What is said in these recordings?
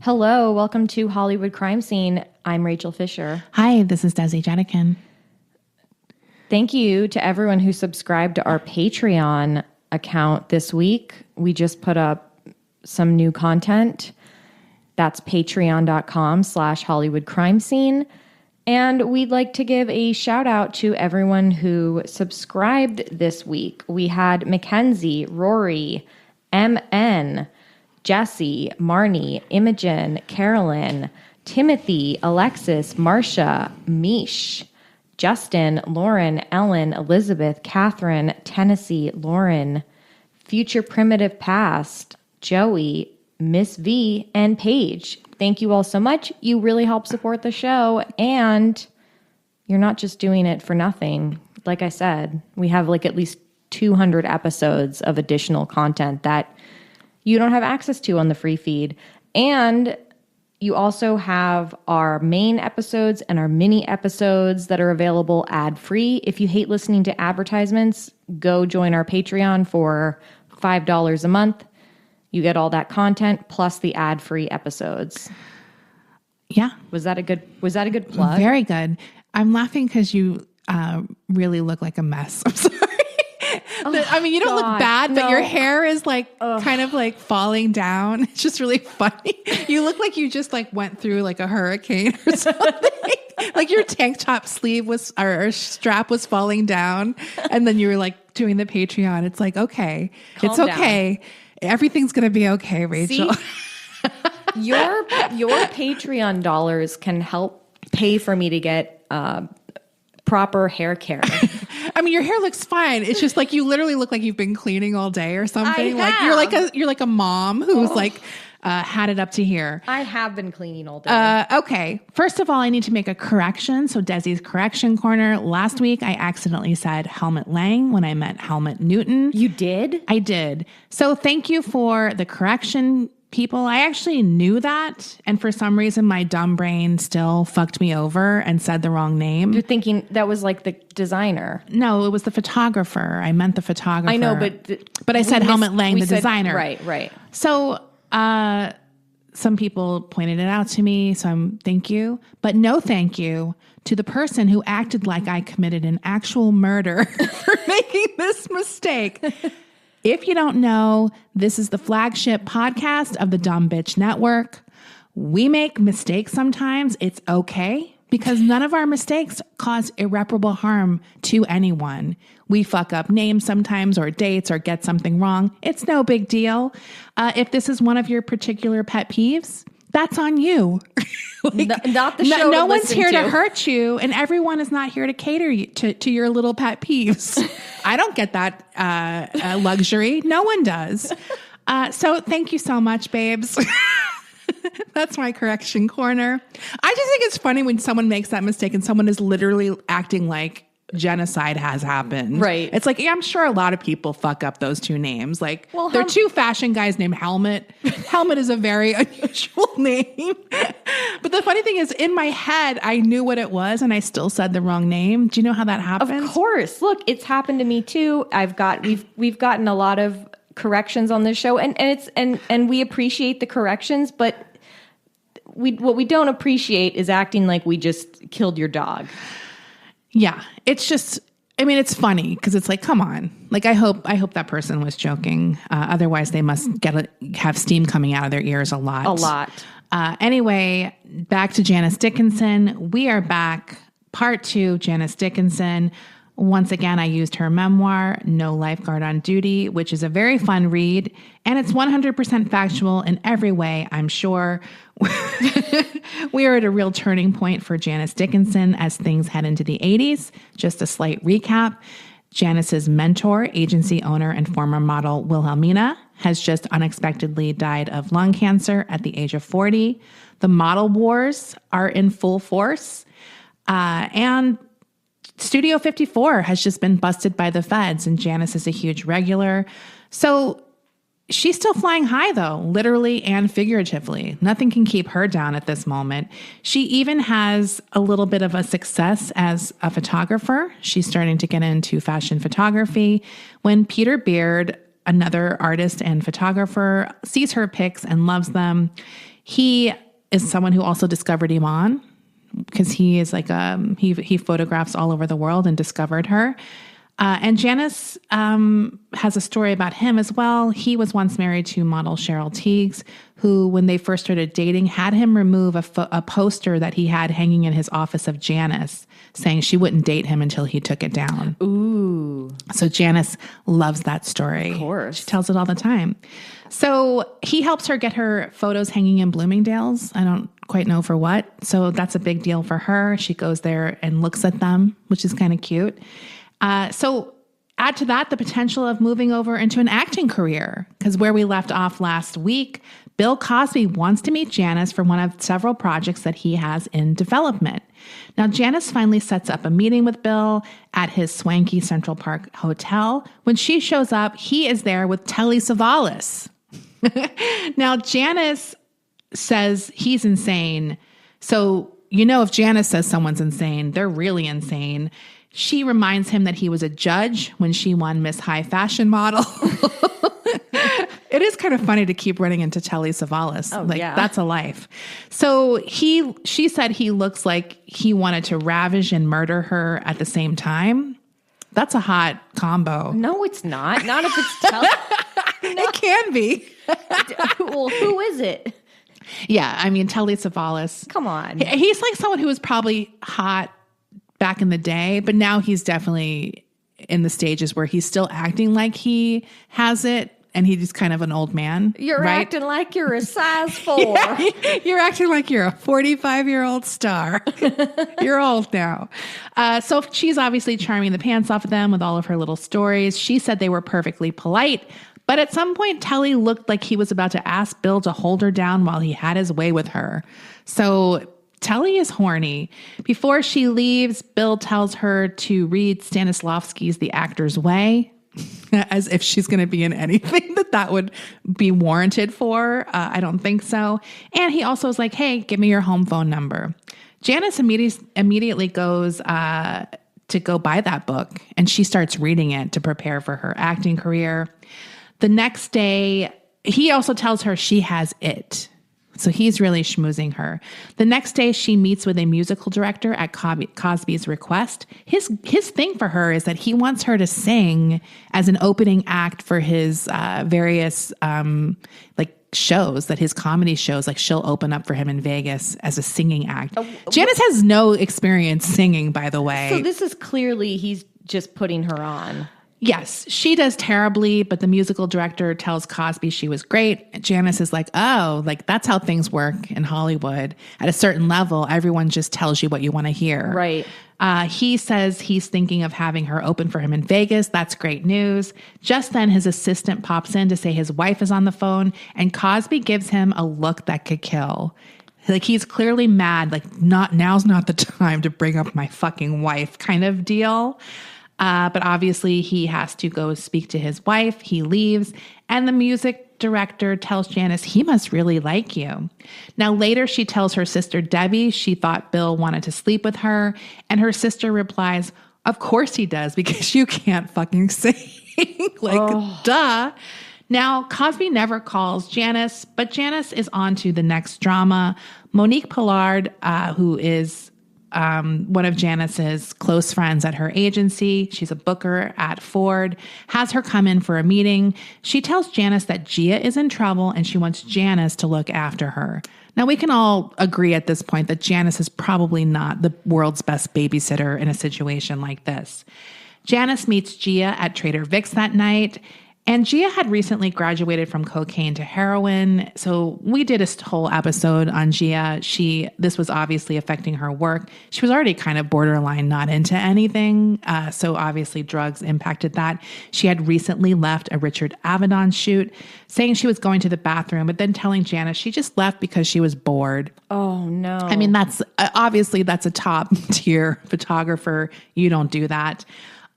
Hello, welcome to Hollywood Crime Scene. I'm Rachel Fisher. Hi, this is Desi Jedeikin. Thank you to everyone who subscribed to our Patreon account this week. We just put up some new content. That's patreon.com/Hollywood Crime Scene. And we'd like to give a shout out to everyone who subscribed this week. We had Mackenzie, Rory, MN, Jesse, Marnie, Imogen, Carolyn, Timothy, Alexis, Marcia, Mish, Justin, Lauren, Ellen, Elizabeth, Catherine, Tennessee, Lauren, Future Primitive Past, Joey, Miss V, and Paige. Thank you all so much. You really help support the show, and you're not just doing it for nothing. Like I said, we have like at least 200 episodes of additional content that you don't have access to on the free feed. And you also have our main episodes and our mini episodes that are available ad-free. If you hate listening to advertisements, go join our Patreon for $5 a month. You get all that content plus the ad-free episodes. Yeah. Was that a good plug? Very good. I'm laughing because you really look like a mess. I'm sorry. I mean, you don't look bad, but your hair is like kind of like falling down. It's just really funny. You look like you just like went through like a hurricane or something. Like your tank top sleeve was or strap was falling down, and then you were like doing the Patreon. It's like, okay, Calm it's okay. down. Everything's gonna be okay, Rachel. See? Your Patreon dollars can help pay for me to get proper hair care. I mean, your hair looks fine. It's just like you literally look like you've been cleaning all day or something. I Like have. you're like a mom who's like had it up to here. I have been cleaning all day. Okay. First of all, I need to make a correction. So Desi's correction corner. Last week, I accidentally said Helmut Lang when I meant Helmut Newton. You did? I did. So thank you for the correction, people. I actually knew that. And for some reason, my dumb brain still fucked me over and said the wrong name. You're thinking that was like the designer. No, it was the photographer. I meant the photographer. I know, but I said Helmut Lang, the designer. Right. So some people pointed it out to me, so thank you. But no thank you to the person who acted like I committed an actual murder for making this mistake. If you don't know, this is the flagship podcast of the Dumb Bitch Network. We make mistakes sometimes. It's okay because none of our mistakes cause irreparable harm to anyone. We fuck up names sometimes or dates or get something wrong. It's no big deal. If this is one of your particular pet peeves, that's on you. Not the show. No one's here to hurt you, and everyone is not here to cater to your little pet peeves. I don't get that luxury. No one does. So thank you so much, babes. That's my correction corner. I just think it's funny when someone makes that mistake and someone is literally acting like genocide has happened. Right. It's like, yeah, I'm sure a lot of people fuck up those two names. Like, well, they're two fashion guys named Helmut. Helmut is a very unusual name. But the funny thing is, in my head, I knew what it was and I still said the wrong name. Do you know how that happens? Of course. Look, it's happened to me too. We've gotten a lot of corrections on this show, and we appreciate the corrections, but what we don't appreciate is acting like we just killed your dog. Yeah, it's just, I mean, it's funny because it's like, come on. Like, I hope that person was joking. Otherwise, they must have steam coming out of their ears a lot. A lot. Anyway, back to Janice Dickinson. We are back. Part 2, Janice Dickinson. Once again, I used her memoir, No Lifeguard on Duty, which is a very fun read. And it's 100% factual in every way, I'm sure. We are at a real turning point for Janice Dickinson as things head into the 80s. Just a slight recap. Janice's mentor, agency owner, and former model Wilhelmina has just unexpectedly died of lung cancer at the age of 40. The model wars are in full force. And Studio 54 has just been busted by the feds, and Janice is a huge regular. So she's still flying high, though, literally and figuratively. Nothing can keep her down at this moment. She even has a little bit of a success as a photographer. She's starting to get into fashion photography. When Peter Beard, another artist and photographer, sees her pics and loves them, He is someone who also discovered Iman because he is like, he photographs all over the world and discovered her. And Janice has a story about him as well. He was once married to model Cheryl Tiegs, who, when they first started dating, had him remove a poster that he had hanging in his office of Janice, saying she wouldn't date him until he took it down. Ooh. So Janice loves that story. Of course. She tells it all the time. So he helps her get her photos hanging in Bloomingdale's. I don't quite know for what. So that's a big deal for her. She goes there and looks at them, which is kind of cute. So add to that the potential of moving over into an acting career, because where we left off last week, Bill Cosby wants to meet Janice for one of several projects that he has in development. Now, Janice finally sets up a meeting with Bill at his swanky Central Park hotel. When she shows up, he is there with Telly Savalas. Now, Janice says he's insane. So, if Janice says someone's insane, they're really insane. She reminds him that he was a judge when she won Miss High Fashion Model. It is kind of funny to keep running into Telly Savalas. Oh, yeah. That's a life. So she said he looks like he wanted to ravage and murder her at the same time. That's a hot combo. No, it's not. Not if it's Telly. It can be. Well, who is it? Yeah, I mean, Telly Savalas. Come on. He's like someone who was probably hot back in the day, but now he's definitely in the stages where he's still acting like he has it, and he's kind of an old man. You're right? acting like you're a size 4. Yeah, you're acting like you're a 45-year-old star. You're old now. So she's obviously charming the pants off of them with all of her little stories. She said they were perfectly polite, but at some point, Telly looked like he was about to ask Bill to hold her down while he had his way with her. So Telly is horny. Before she leaves, Bill tells her to read Stanislavski's The Actor's Way, as if she's going to be in anything that would be warranted for. I don't think so. And he also is like, hey, give me your home phone number. Janice immediately goes to go buy that book, and she starts reading it to prepare for her acting career. The next day, he also tells her she has it. So he's really schmoozing her. The next day, she meets with a musical director at Cosby's request. His thing for her is that he wants her to sing as an opening act for his various shows, that his comedy shows. Like, she'll open up for him in Vegas as a singing act. Janice has no experience singing, by the way. So this is clearly he's just putting her on. Yes, she does terribly, but the musical director tells Cosby she was great. Janice is like, oh, like that's how things work in Hollywood. At a certain level, everyone just tells you what you want to hear. Right. He says he's thinking of having her open for him in Vegas. That's great news. Just then, his assistant pops in to say his wife is on the phone, and Cosby gives him a look that could kill. Like, he's clearly mad, like, now's not the time to bring up my fucking wife kind of deal. But obviously he has to go speak to his wife. He leaves, and the music director tells Janice he must really like you. Now, later she tells her sister Debbie she thought Bill wanted to sleep with her, and her sister replies, of course he does, because you can't fucking sing. Duh. Now, Cosby never calls Janice, but Janice is on to the next drama. Monique Pollard, who is one of Janice's close friends at her agency, she's a booker at Ford, has her come in for a meeting. She tells Janice that Gia is in trouble and she wants Janice to look after her. Now, we can all agree at this point that Janice is probably not the world's best babysitter in a situation like this. Janice meets Gia at Trader Vic's that night. And Gia had recently graduated from cocaine to heroin. So we did a whole episode on Gia. This was obviously affecting her work. She was already kind of borderline not into anything. So obviously drugs impacted that. She had recently left a Richard Avedon shoot, saying she was going to the bathroom, but then telling Janice she just left because she was bored. Oh, no. I mean, that's obviously that's a top tier photographer. You don't do that.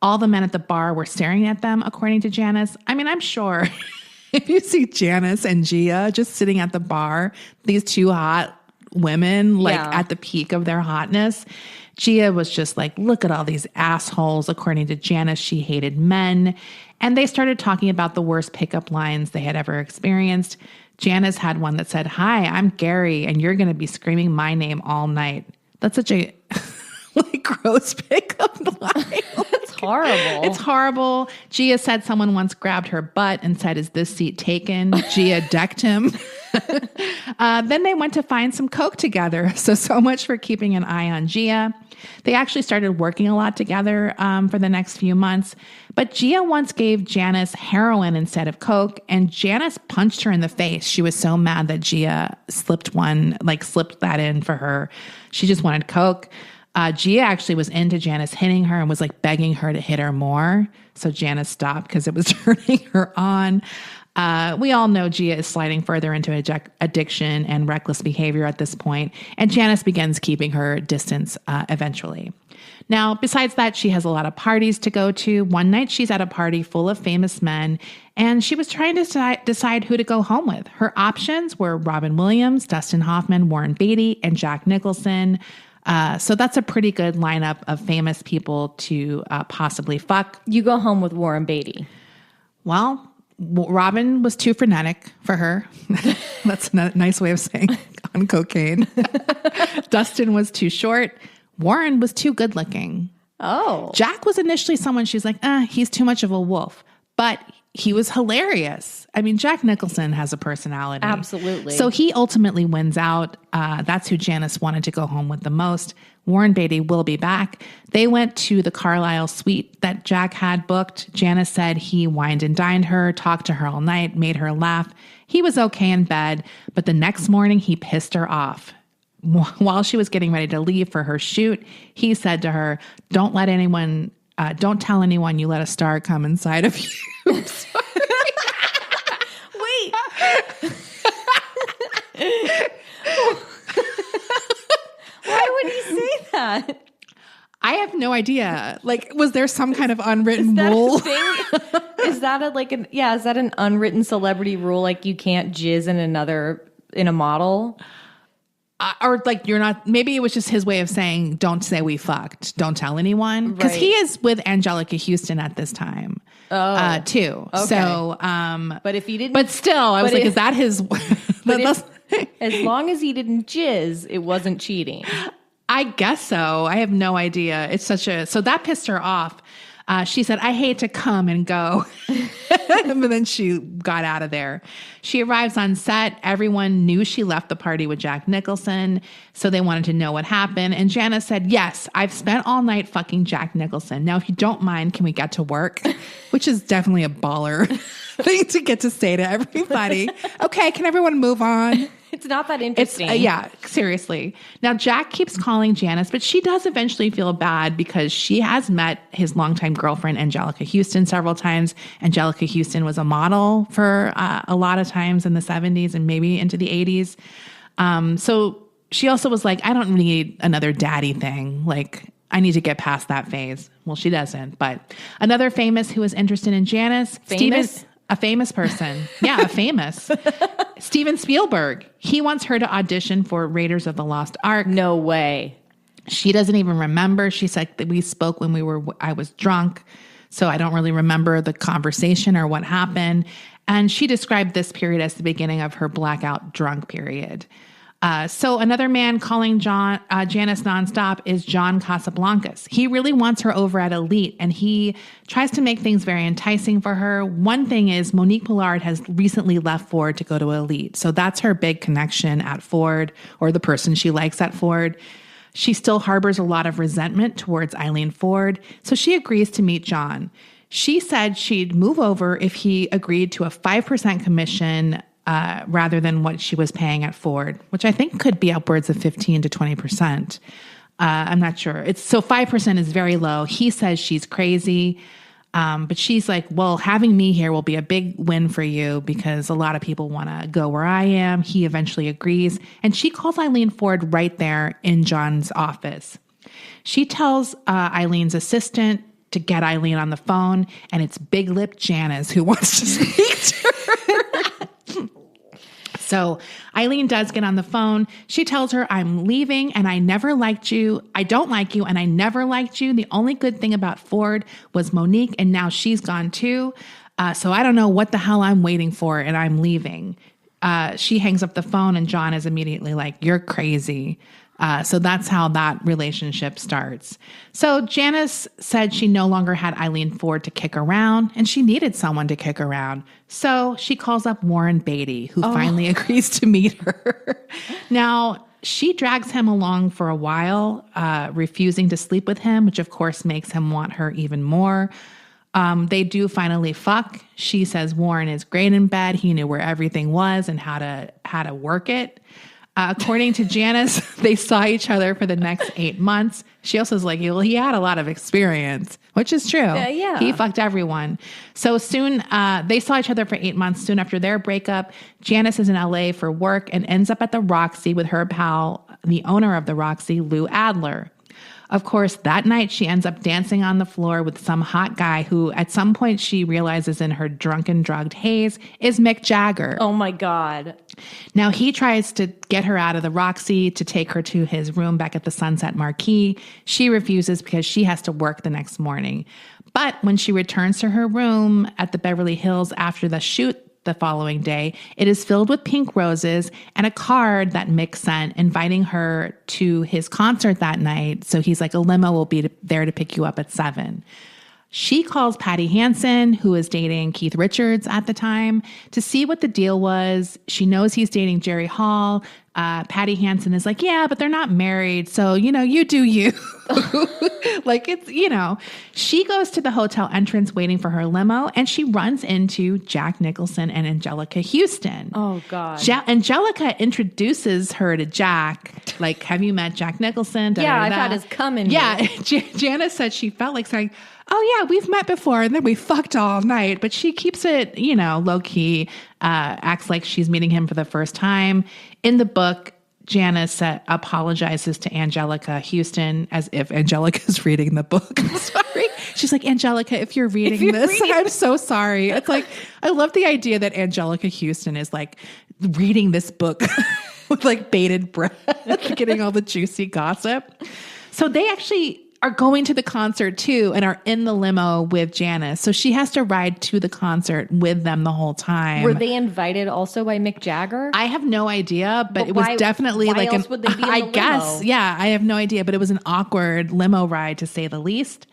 All the men at the bar were staring at them, according to Janice. I mean, I'm sure if you see Janice and Gia just sitting at the bar, these two hot women, at the peak of their hotness, Gia was just like, look at all these assholes. According to Janice, she hated men. And they started talking about the worst pickup lines they had ever experienced. Janice had one that said, "Hi, I'm Gary, and you're going to be screaming my name all night." That's such a like gross pickup line. It's horrible. It's horrible. Gia said someone once grabbed her butt and said, "Is this seat taken?" Gia decked him. Then they went to find some coke together. So much for keeping an eye on Gia. They actually started working a lot together for the next few months. But Gia once gave Janice heroin instead of coke, and Janice punched her in the face. She was so mad that Gia slipped that in for her. She just wanted coke. Gia actually was into Janice hitting her and was like begging her to hit her more. So Janice stopped because it was turning her on. We all know Gia is sliding further into addiction and reckless behavior at this point, and Janice begins keeping her distance eventually. Now, besides that, she has a lot of parties to go to. One night, she's at a party full of famous men, and she was trying to decide who to go home with. Her options were Robin Williams, Dustin Hoffman, Warren Beatty, and Jack Nicholson. So that's a pretty good lineup of famous people to possibly fuck. You go home with Warren Beatty. Well, Robin was too frenetic for her. That's a nice way of saying on cocaine. Dustin was too short. Warren was too good looking. Oh. Jack was initially someone she's like, he's too much of a wolf. But he was hilarious. I mean, Jack Nicholson has a personality. Absolutely. So he ultimately wins out. That's who Janice wanted to go home with the most. Warren Beatty will be back. They went to the Carlisle suite that Jack had booked. Janice said he wined and dined her, talked to her all night, made her laugh. He was okay in bed, but the next morning he pissed her off. While she was getting ready to leave for her shoot, he said to her, don't tell anyone you let a star come inside of you. Wait. Why would he say that? I have no idea. Like, was there some kind of unwritten rule? Is that an unwritten celebrity rule? Like you can't jizz in a model? Or like you're not, maybe it was just his way of saying, don't say we fucked. Don't tell anyone. Because he is with Angelica Houston at this time. Too. Okay. So, but if he didn't, but still, I was like, is that his, as long as he didn't jizz, it wasn't cheating. I guess so. I have no idea. It's so that pissed her off. She said, I hate to come and go. But then she got out of there. She arrives on set. Everyone knew she left the party with Jack Nicholson, so they wanted to know what happened. And Janice said, yes, I've spent all night fucking Jack Nicholson. Now, if you don't mind, can we get to work? Which is definitely a baller thing to get to say to everybody. Okay, can everyone move on? It's not that interesting. Yeah, seriously. Now, Jack keeps calling Janice, but she does eventually feel bad because she has met his longtime girlfriend, Angelica Houston, several times. Angelica Houston was a model for a lot of times in the 70s and maybe into the 80s. So she also was like, I don't need another daddy thing. Like, I need to get past that phase. Well, she doesn't. But another famous who was interested in Janice, a famous person. Yeah, a famous. Steven Spielberg. He wants her to audition for Raiders of the Lost Ark. No way. She doesn't even remember. She said that we spoke when I was drunk. So I don't really remember the conversation or what happened. And she described this period as the beginning of her blackout drunk period. So another man calling Janice nonstop is John Casablancas. He really wants her over at Elite, and he tries to make things very enticing for her. One thing is Monique Pollard has recently left Ford to go to Elite. So that's her big connection at Ford, or the person she likes at Ford. She still harbors a lot of resentment towards Eileen Ford, so she agrees to meet John. She said she'd move over if he agreed to a 5% commission rather than what she was paying at Ford, which I think could be upwards of 15 to 20%. I'm not sure. 5% is very low. He says she's crazy. But she's like, well, having me here will be a big win for you because a lot of people want to go where I am. He eventually agrees. And she calls Eileen Ford right there in John's office. She tells Eileen's assistant to get Eileen on the phone, and it's big lip Janice who wants to speak to her. So Eileen does get on the phone. She tells her, I'm leaving and I never liked you. I don't like you and I never liked you. The only good thing about Ford was Monique, and now she's gone too. So I don't know what the hell I'm waiting for, and I'm leaving. she hangs up the phone and John is immediately like, you're crazy. So that's how that relationship starts. So Janice said she no longer had Eileen Ford to kick around, and she needed someone to kick around. So she calls up Warren Beatty, who finally agrees to meet her. Now, she drags him along for a while, refusing to sleep with him, which of course makes him want her even more. They do finally fuck. She says Warren is great in bed. He knew where everything was and how to work it. According to Janice, they saw each other for the next 8 months. She also is like, well, he had a lot of experience, which is true. Yeah. He fucked everyone. So soon, they saw each other for 8 months. Soon after their breakup, Janice is in LA for work and ends up at the Roxy with her pal, the owner of the Roxy, Lou Adler. Of course, that night she ends up dancing on the floor with some hot guy who at some point she realizes in her drunken, drugged haze is Mick Jagger. Oh my God. Now he tries to get her out of the Roxy to take her to his room back at the Sunset Marquis. She refuses because she has to work the next morning. But when she returns to her room at the Beverly Hills after the shoot the following day, it is filled with pink roses and a card that Mick sent inviting her to his concert that night. So he's like, a limo will be there to pick you up at 7. She calls Patty Hansen, who is dating Keith Richards at the time, to see what the deal was. She knows he's dating Jerry Hall. Patty Hansen is like, yeah, but they're not married. So, you do you. Like, she goes to the hotel entrance waiting for her limo, and she runs into Jack Nicholson and Angelica Houston. Oh, God. Angelica introduces her to Jack. Like, have you met Jack Nicholson? Yeah, I've had his cum in me. Yeah, Janice said she felt like saying, oh, yeah, we've met before, and then we fucked all night. But she keeps it, low-key, acts like she's meeting him for the first time. In the book, Janice apologizes to Angelica Houston as if Angelica's reading the book. I'm sorry. She's like, Angelica, if you're reading this, I'm so sorry. It's like, I love the idea that Angelica Houston is like reading this book with like bated breath, getting all the juicy gossip. So they actually are going to the concert too and are in the limo with Janice. So she has to ride to the concert with them the whole time. Were they invited also by Mick Jagger? I have no idea, but it was definitely why like else would they be in the limo? guess. Yeah, I have no idea, but it was an awkward limo ride to say the least.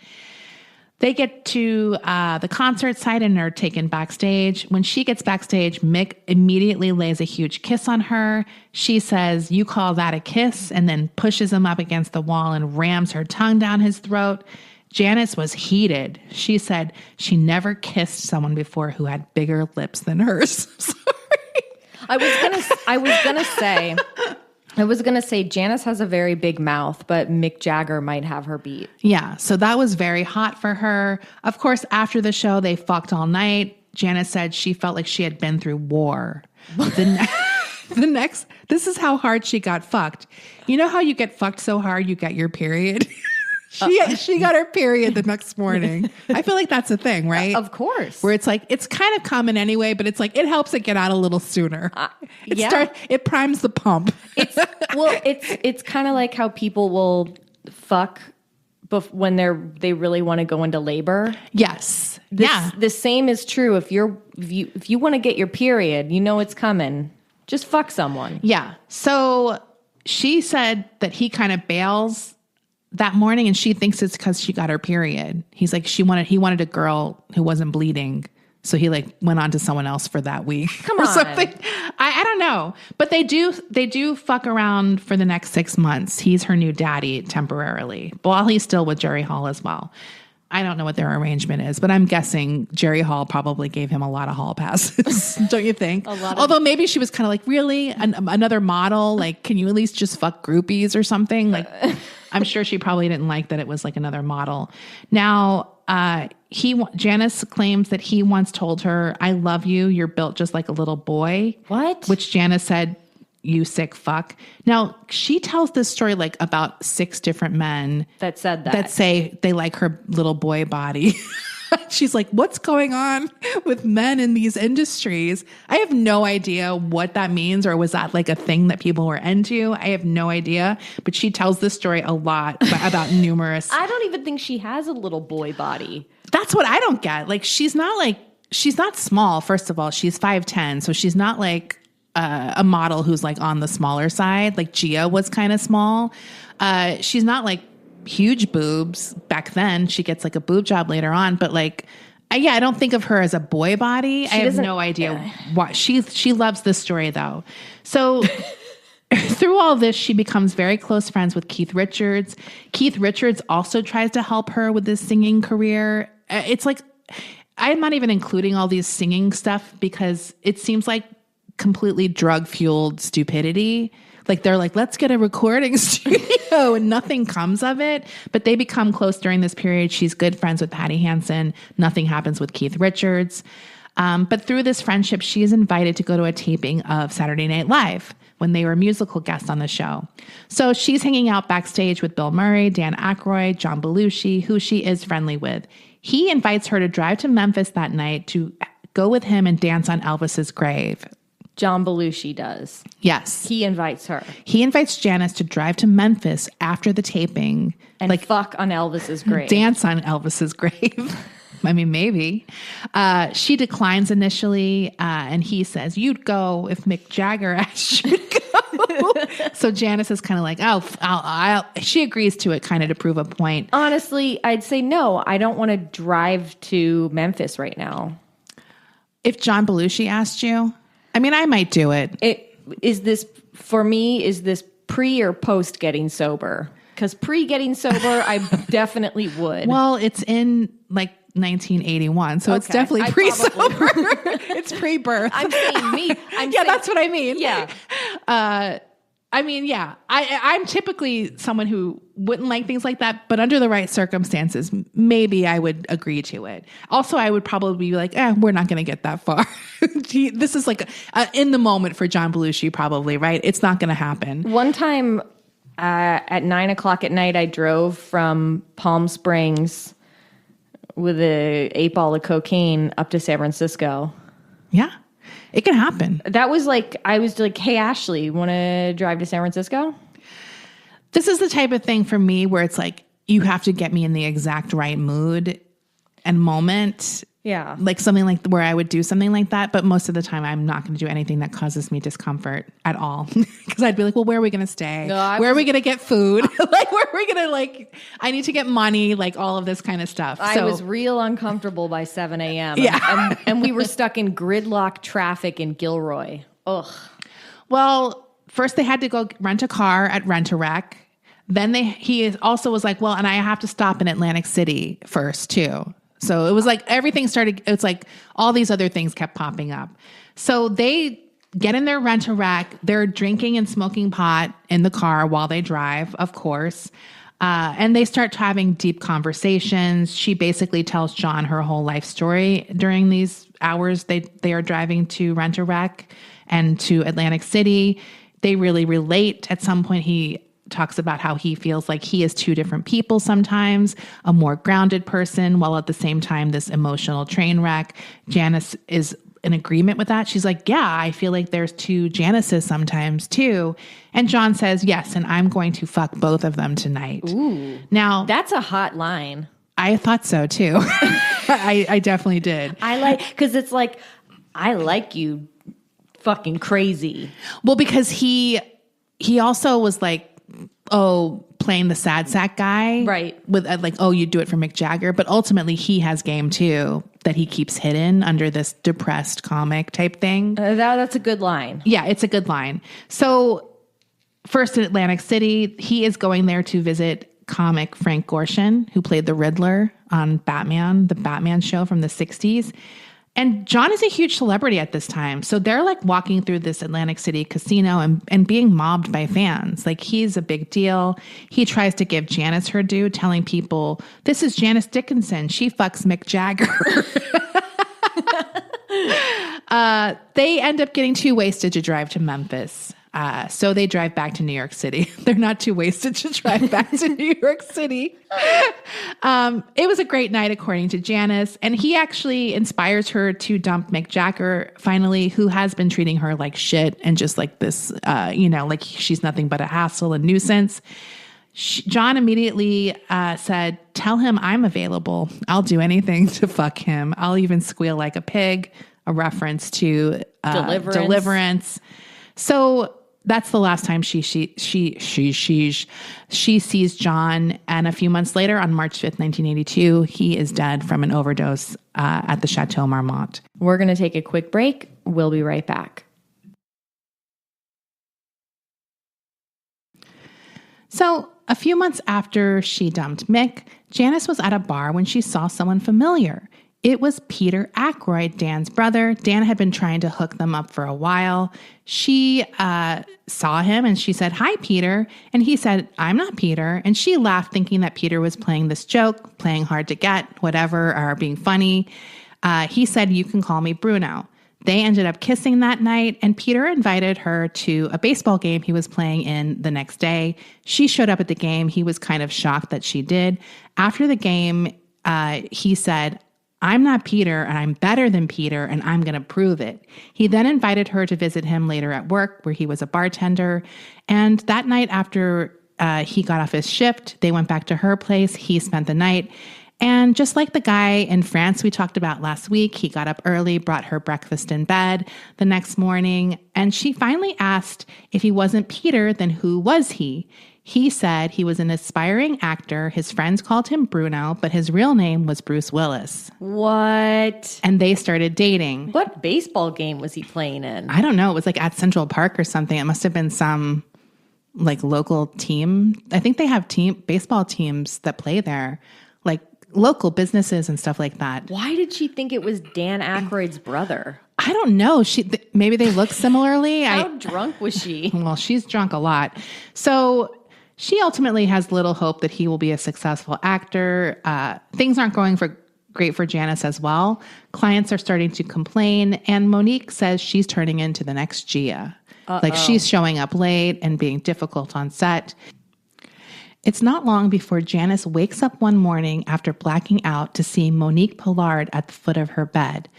They get to the concert site and are taken backstage. When she gets backstage, Mick immediately lays a huge kiss on her. She says, you call that a kiss? And then pushes him up against the wall and rams her tongue down his throat. Janice was heated. She said she never kissed someone before who had bigger lips than hers. Sorry. I was gonna say Janice has a very big mouth, but Mick Jagger might have her beat. Yeah, so that was very hot for her. Of course, after the show, they fucked all night. Janice said she felt like she had been through war. This is how hard she got fucked. You know how you get fucked so hard you get your period? She got her period the next morning. I feel like that's a thing, right? Of course. Where it's like, it's kind of common anyway, but it's like, it helps it get out a little sooner. It primes the pump. It's kind of like how people will fuck when they really want to go into labor. Yes. The same is true if you want to get your period, it's coming. Just fuck someone. Yeah. So she said that he kind of bails that morning, and she thinks it's because she got her period. He's like, he wanted a girl who wasn't bleeding. So he like went on to someone else for that week. Come on. Or something. I don't know. But they do fuck around for the next 6 months. He's her new daddy temporarily, while he's still with Jerry Hall as well. I don't know what their arrangement is, but I'm guessing Jerry Hall probably gave him a lot of hall passes. Don't you think? Although maybe she was kind of like, really? Another model? Like, can you at least just fuck groupies or something? Like, I'm sure she probably didn't like that it was like another model. Now, Janice claims that he once told her, I love you. You're built just like a little boy. What? Which Janice said, you sick fuck. Now, she tells this story like about 6 different men that said that say they like her little boy body. She's like, what's going on with men in these industries? I have no idea what that means, or was that like a thing that people were into? I have no idea. But she tells this story a lot about numerous. I don't even think she has a little boy body. That's what I don't get. Like, she's not small, first of all. She's 5'10", so she's not like a model who's like on the smaller side. Like Gia was kind of small. She's not like huge boobs back then. She gets like a boob job later on, but like, I don't think of her as a boy body. I have no idea why. She loves this story though. So through all this, she becomes very close friends with Keith Richards. Keith Richards also tries to help her with this singing career. It's like, I'm not even including all these singing stuff because it seems like completely drug-fueled stupidity. Like they're like, let's get a recording studio and nothing comes of it. But they become close during this period. She's good friends with Patty Hansen. Nothing happens with Keith Richards. But through this friendship, she is invited to go to a taping of Saturday Night Live when they were musical guests on the show. So she's hanging out backstage with Bill Murray, Dan Aykroyd, John Belushi, who she is friendly with. He invites her to drive to Memphis that night to go with him and dance on Elvis's grave. John Belushi does. Yes. He invites her. He invites Janice to drive to Memphis after the taping. And like fuck on Elvis's grave. Dance on Elvis's grave. I mean, maybe. She declines initially, and he says, you'd go if Mick Jagger asked you to go. So Janice is kind of like, she agrees to it kind of to prove a point. Honestly, I'd say no, I don't want to drive to Memphis right now. If John Belushi asked you, I mean, I might do it. Is this pre or post getting sober? Because pre getting sober, I definitely would. Well, it's in like 1981, so okay. It's definitely pre-sober. It's pre-birth. I'm saying me. That's what I mean. Yeah. I mean, yeah. I'm typically someone who wouldn't like things like that, but under the right circumstances, maybe I would agree to it. Also, I would probably be like, we're not going to get that far. This is like in the moment for John Belushi, probably, right? It's not going to happen. One time at 9:00 at night, I drove from Palm Springs with a 8-ball of cocaine up to San Francisco. Yeah, it can happen. That was like, I was like, hey, Ashley, want to drive to San Francisco? This is the type of thing for me where it's like, you have to get me in the exact right mood and moment. Yeah. Like something like where I would do something like that. But most of the time, I'm not going to do anything that causes me discomfort at all. Because I'd be like, well, where are we going to stay? Where are we going to get food? Like, where are we going to like, I need to get money, like all of this kind of stuff. I was real uncomfortable by 7 a.m. Yeah. And we were stuck in gridlock traffic in Gilroy. Ugh. Well, first they had to go rent a car at Rent-A-Wreck. Then he also was like, well, and I have to stop in Atlantic City first too. So it was like everything started, it's like all these other things kept popping up. So they get in their Rent-A-Wreck. They're drinking and smoking pot in the car while they drive, of course. And they start having deep conversations. She basically tells John her whole life story during these hours they are driving to Rent-A-Wreck and to Atlantic City. They really relate. At some point, he talks about how he feels like he is two different people sometimes, a more grounded person, while at the same time, this emotional train wreck. Janice is in agreement with that. She's like, yeah, I feel like there's two Janices sometimes too. And John says, yes, and I'm going to fuck both of them tonight. Ooh, now that's a hot line. I thought so too. I definitely did. Because it's like, I like you fucking crazy. Well, because he also was like, playing the sad sack guy. Right. With like, you do it for Mick Jagger. But ultimately he has game too that he keeps hidden under this depressed comic type thing. That's a good line. Yeah, it's a good line. So first in Atlantic City, he is going there to visit comic Frank Gorshin, who played the Riddler on Batman, the Batman show from the 60s. And John is a huge celebrity at this time. So they're like walking through this Atlantic City casino and being mobbed by fans. Like he's a big deal. He tries to give Janice her due, telling people, this is Janice Dickinson. She fucks Mick Jagger. They end up getting too wasted to drive to Memphis. So they drive back to New York City. They're not too wasted to drive back to New York City. It was a great night, according to Janice. And he actually inspires her to dump Mick Jagger, finally, who has been treating her like shit and just like this, like she's nothing but a hassle and nuisance. John immediately said, tell him I'm available. I'll do anything to fuck him. I'll even squeal like a pig, a reference to Deliverance. So that's the last time she sees John. And a few months later, on March 5th, 1982, he is dead from an overdose at the Chateau Marmont. We're going to take a quick break. We'll be right back. So a few months after she dumped Mick, Janice was at a bar when she saw someone familiar. It was Peter Aykroyd, Dan's brother. Dan had been trying to hook them up for a while. She saw him and she said, "Hi, Peter." And he said, "I'm not Peter." And she laughed, thinking that Peter was playing this joke, playing hard to get, whatever, or being funny. He said, "You can call me Bruno." They ended up kissing that night, and Peter invited her to a baseball game he was playing in the next day. She showed up at the game. He was kind of shocked that she did. After the game, he said, "I'm not Peter, and I'm better than Peter, and I'm going to prove it." He then invited her to visit him later at work, where he was a bartender. And that night, after he got off his shift, they went back to her place. He spent the night. And just like the guy in France we talked about last week, he got up early, brought her breakfast in bed the next morning. And she finally asked, if he wasn't Peter, then who was he? He said he was an aspiring actor. His friends called him Bruno, but his real name was Bruce Willis. What? And they started dating. What baseball game was he playing in? I don't know. It was like at Central Park or something. It must have been some like local team. I think they have baseball teams that play there, like local businesses and stuff like that. Why did she think it was Dan Aykroyd's brother? I don't know. Maybe they look similarly. How drunk was she? Well, she's drunk a lot. So she ultimately has little hope that he will be a successful actor. Things aren't going great for Janice as well. Clients are starting to complain, and Monique says she's turning into the next Gia. Like she's showing up late and being difficult on set. It's not long before Janice wakes up one morning after blacking out to see Monique Pollard at the foot of her bed.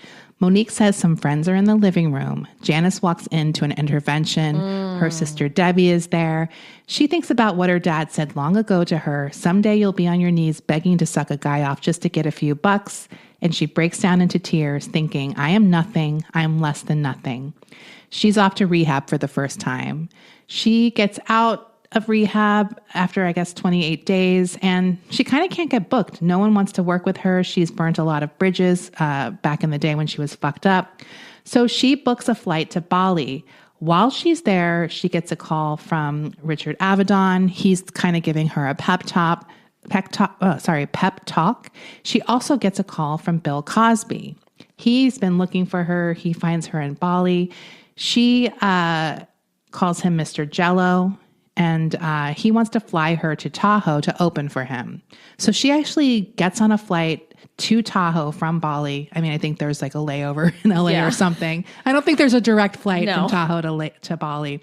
Monique says some friends are in the living room. Janice walks into an intervention. Her sister Debbie is there. She thinks about what her dad said long ago to her. Someday you'll be on your knees begging to suck a guy off just to get a few bucks. And she breaks down into tears thinking, I am nothing. I am less than nothing. She's off to rehab for the first time. She gets out of rehab after, I guess, 28 days, and she kind of can't get booked. No one wants to work with her. She's burnt a lot of bridges back in the day when she was fucked up. So she books a flight to Bali. While she's there, she gets a call from Richard Avedon. He's kind of giving her a pep talk. She also gets a call from Bill Cosby. He's been looking for her. He finds her in Bali. She calls him Mr. Jello. And he wants to fly her to Tahoe to open for him. So she actually gets on a flight to Tahoe from Bali. I mean, I think there's like a layover in LA or something. I don't think there's a direct flight from Tahoe to Bali.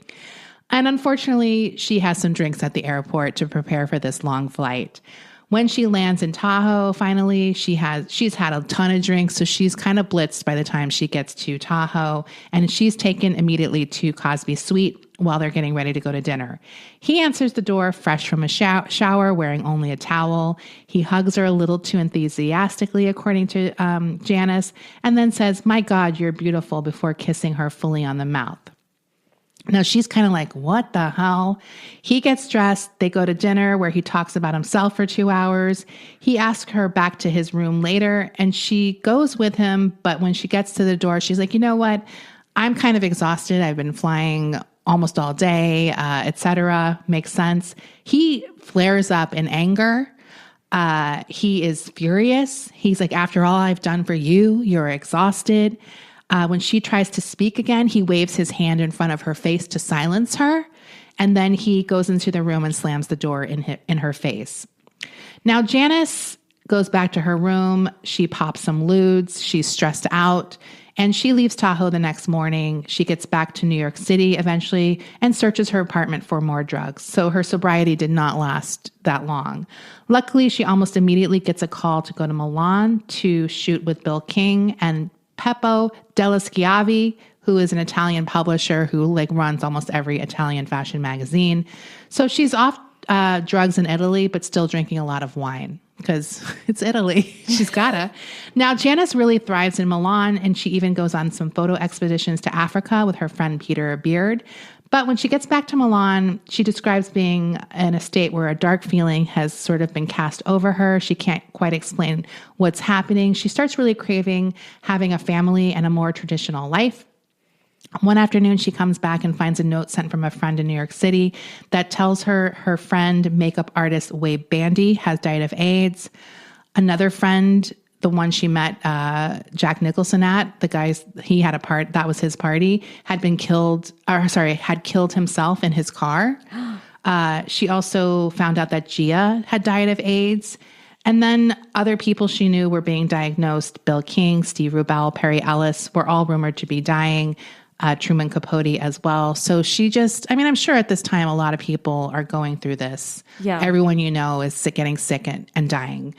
And unfortunately, she has some drinks at the airport to prepare for this long flight. When she lands in Tahoe, finally, she's had a ton of drinks, so she's kind of blitzed by the time she gets to Tahoe, and she's taken immediately to Cosby's suite while they're getting ready to go to dinner. He answers the door fresh from a shower, wearing only a towel. He hugs her a little too enthusiastically, according to Janice, and then says, "My God, you're beautiful," before kissing her fully on the mouth. Now, she's kind of like, what the hell? He gets dressed. They go to dinner where he talks about himself for 2 hours. He asks her back to his room later, and she goes with him. But when she gets to the door, she's like, you know what? I'm kind of exhausted. I've been flying almost all day, etc. Makes sense. He flares up in anger. He is furious. He's like, after all I've done for you, you're exhausted. When she tries to speak again, he waves his hand in front of her face to silence her. And then he goes into the room and slams the door in her face. Now, Janice goes back to her room. She pops some ludes. She's stressed out. And she leaves Tahoe the next morning. She gets back to New York City eventually and searches her apartment for more drugs. So her sobriety did not last that long. Luckily, she almost immediately gets a call to go to Milan to shoot with Bill King and Peppo Della Schiavi, who is an Italian publisher who runs almost every Italian fashion magazine. So she's off drugs in Italy, but still drinking a lot of wine. because it's Italy. She's gotta. Now, Janice really thrives in Milan, and she even goes on some photo expeditions to Africa with her friend Peter Beard. But when she gets back to Milan, she describes being in a state where a dark feeling has sort of been cast over her. She can't quite explain what's happening. She starts really craving having a family and a more traditional life. One afternoon, she comes back and finds a note sent from a friend in New York City that tells her her friend, makeup artist Wade Bandy, has died of AIDS. Another friend, the one she met Jack Nicholson at, the guys he had that was his party, had killed himself in his car. She also found out that Gia had died of AIDS. And then other people she knew were being diagnosed. Bill King, Steve Rubell, Perry Ellis were all rumored to be dying. Truman Capote as well. So I'm sure at this time, a lot of people are going through this. Yeah. Everyone you know is getting sick and dying.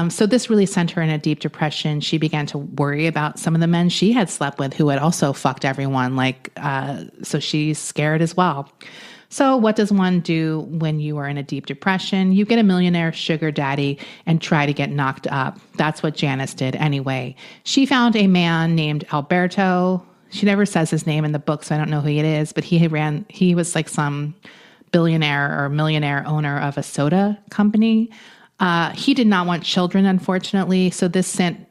So this really sent her in a deep depression. She began to worry about some of the men she had slept with who had also fucked everyone. So she's scared as well. So what does one do when you are in a deep depression? You get a millionaire sugar daddy and try to get knocked up. That's what Janice did anyway. She found a man named Alberto. She never says his name in the book, so I don't know who it is, but he was like some billionaire or millionaire owner of a soda company. He did not want children, unfortunately, so this sent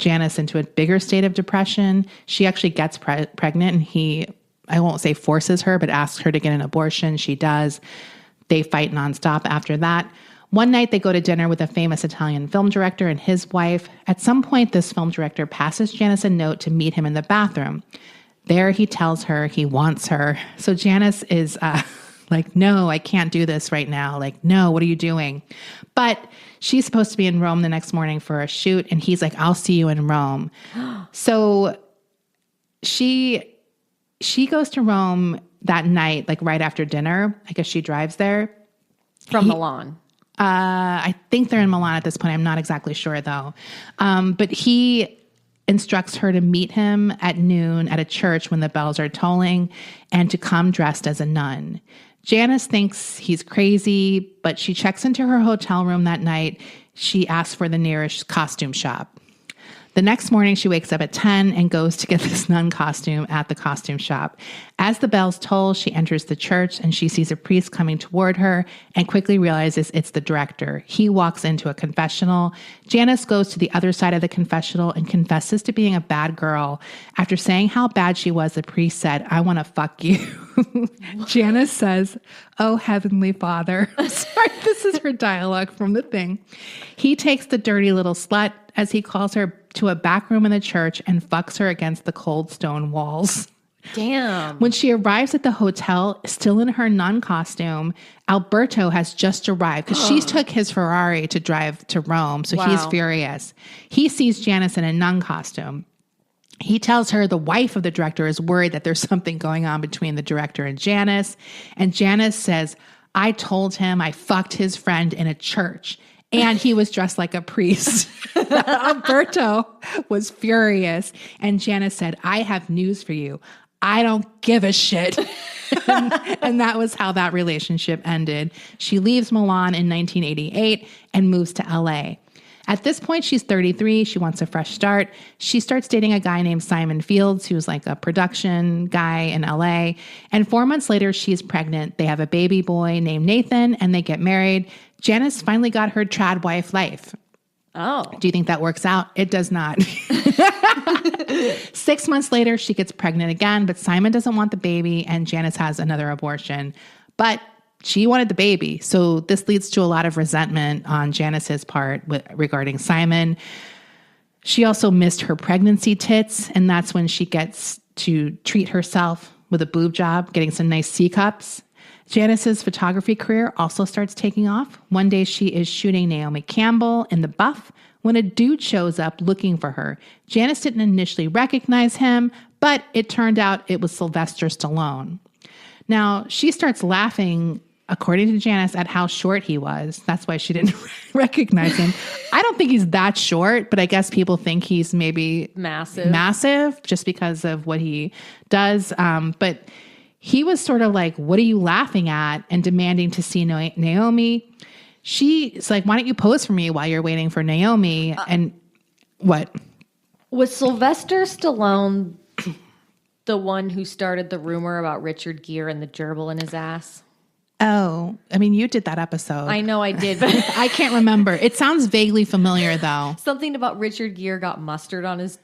Janice into a bigger state of depression. She actually gets pregnant, and he, I won't say forces her, but asks her to get an abortion. She does. They fight nonstop after that. One night they go to dinner with a famous Italian film director and his wife. At some point, this film director passes Janice a note to meet him in the bathroom. There he tells her he wants her. So Janice is like, no, I can't do this right now. Like, no, what are you doing? But she's supposed to be in Rome the next morning for a shoot. And he's like, I'll see you in Rome. So she goes to Rome that night, like right after dinner. I guess she drives there. From Milan. I think they're in Milan at this point. I'm not exactly sure, though. But he instructs her to meet him at noon at a church when the bells are tolling and to come dressed as a nun. Janice thinks he's crazy, but she checks into her hotel room that night. She asks for the nearest costume shop. The next morning, she wakes up at 10 and goes to get this nun costume at the costume shop. As the bells toll, she enters the church and she sees a priest coming toward her and quickly realizes it's the director. He walks into a confessional. Janice goes to the other side of the confessional and confesses to being a bad girl. After saying how bad she was, the priest said, I want to fuck you. Janice says, oh, Heavenly Father. Sorry, this is her dialogue from the thing. He takes the dirty little slut, as he calls her, to a back room in the church and fucks her against the cold stone walls. Damn. When she arrives at the hotel, still in her nun costume, Alberto has just arrived because she took his Ferrari to drive to Rome. So he's furious. He sees Janice in a nun costume. He tells her the wife of the director is worried that there's something going on between the director and Janice. And Janice says, I told him I fucked his friend in a church. And he was dressed like a priest. Alberto was furious. And Janice said, I have news for you. I don't give a shit. and that was how that relationship ended. She leaves Milan in 1988 and moves to LA. At this point, she's 33. She wants a fresh start. She starts dating a guy named Simon Fields, who's like a production guy in LA. And 4 months later, she's pregnant. They have a baby boy named Nathan, and they get married. Janice finally got her trad wife life. Oh. Do you think that works out? It does not. 6 months later, she gets pregnant again, but Simon doesn't want the baby, and Janice has another abortion. But she wanted the baby. So this leads to a lot of resentment on Janice's part regarding Simon. She also missed her pregnancy tits, and that's when she gets to treat herself with a boob job, getting some nice C cups. Janice's photography career also starts taking off. One day she is shooting Naomi Campbell in the Buff when a dude shows up looking for her. Janice didn't initially recognize him, but it turned out it was Sylvester Stallone. Now, she starts laughing, according to Janice, at how short he was. That's why she didn't recognize him. I don't think he's that short, but I guess people think he's maybe massive just because of what he does. But he was sort of like, what are you laughing at? And demanding to see Naomi. she's like, why don't you pose for me while you're waiting for Naomi? And what? Was Sylvester Stallone the one who started the rumor about Richard Gere and the gerbil in his ass? Oh, I mean, you did that episode. I know I did, but I can't remember. It sounds vaguely familiar, though. Something about Richard Gere got mustard on his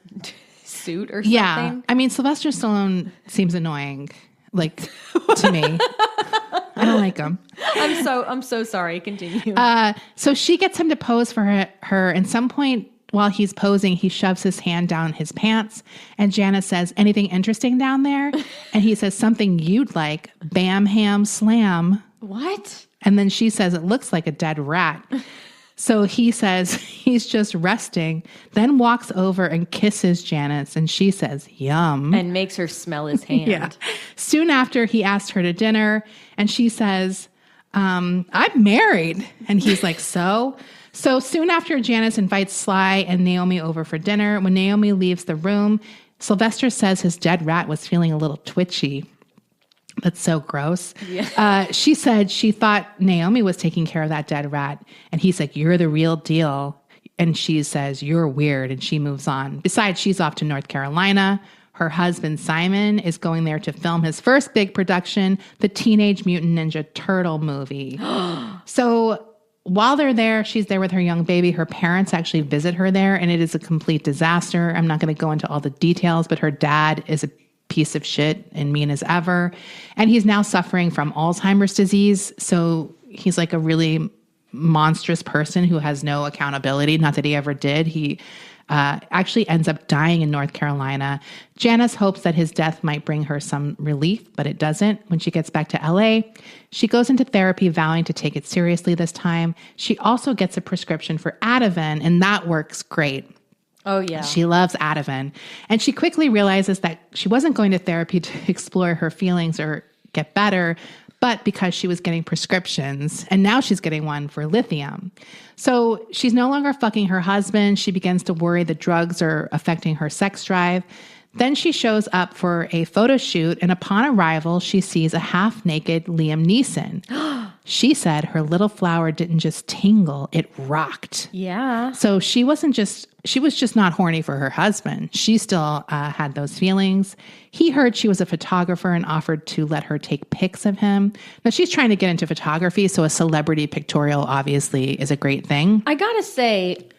suit or something. Yeah. I mean, Sylvester Stallone seems annoying, like, to me. I don't like him. I'm so sorry. Continue. So she gets him to pose for her. At some point while he's posing, he shoves his hand down his pants, and Janice says, anything interesting down there? And he says, something you'd like. Bam, ham, slam. What? And then she says, it looks like a dead rat. So he says he's just resting, then walks over and kisses Janice, and she says, yum. And makes her smell his hand. Yeah. Soon after, he asked her to dinner, and she says, I'm married. And he's like, so? So soon after, Janice invites Sly and Naomi over for dinner. When Naomi leaves the room, Sylvester says his dead rat was feeling a little twitchy. That's so gross. Yeah. She said she thought Naomi was taking care of that dead rat. And he's like, you're the real deal. And she says, you're weird. And she moves on. Besides, she's off to North Carolina. Her husband, Simon, is going there to film his first big production, the Teenage Mutant Ninja Turtle movie. So while they're there, she's there with her young baby. Her parents actually visit her there, and it is a complete disaster. I'm not going to go into all the details, but her dad is a piece of shit and mean as ever. And he's now suffering from Alzheimer's disease. So he's like a really monstrous person who has no accountability. Not that he ever did. He actually ends up dying in North Carolina. Janice hopes that his death might bring her some relief, but it doesn't. When she gets back to LA, she goes into therapy, vowing to take it seriously this time. She also gets a prescription for Ativan, and that works great. Oh, yeah. She loves Ativan. And she quickly realizes that she wasn't going to therapy to explore her feelings or get better, but because she was getting prescriptions, and now she's getting one for lithium. So she's no longer fucking her husband. She begins to worry the drugs are affecting her sex drive. Then she shows up for a photo shoot, and upon arrival, she sees a half-naked Liam Neeson. She said her little flower didn't just tingle, it rocked. Yeah. So she was just not horny for her husband. She still had those feelings. He heard she was a photographer and offered to let her take pics of him. Now she's trying to get into photography, so a celebrity pictorial obviously is a great thing. I gotta say,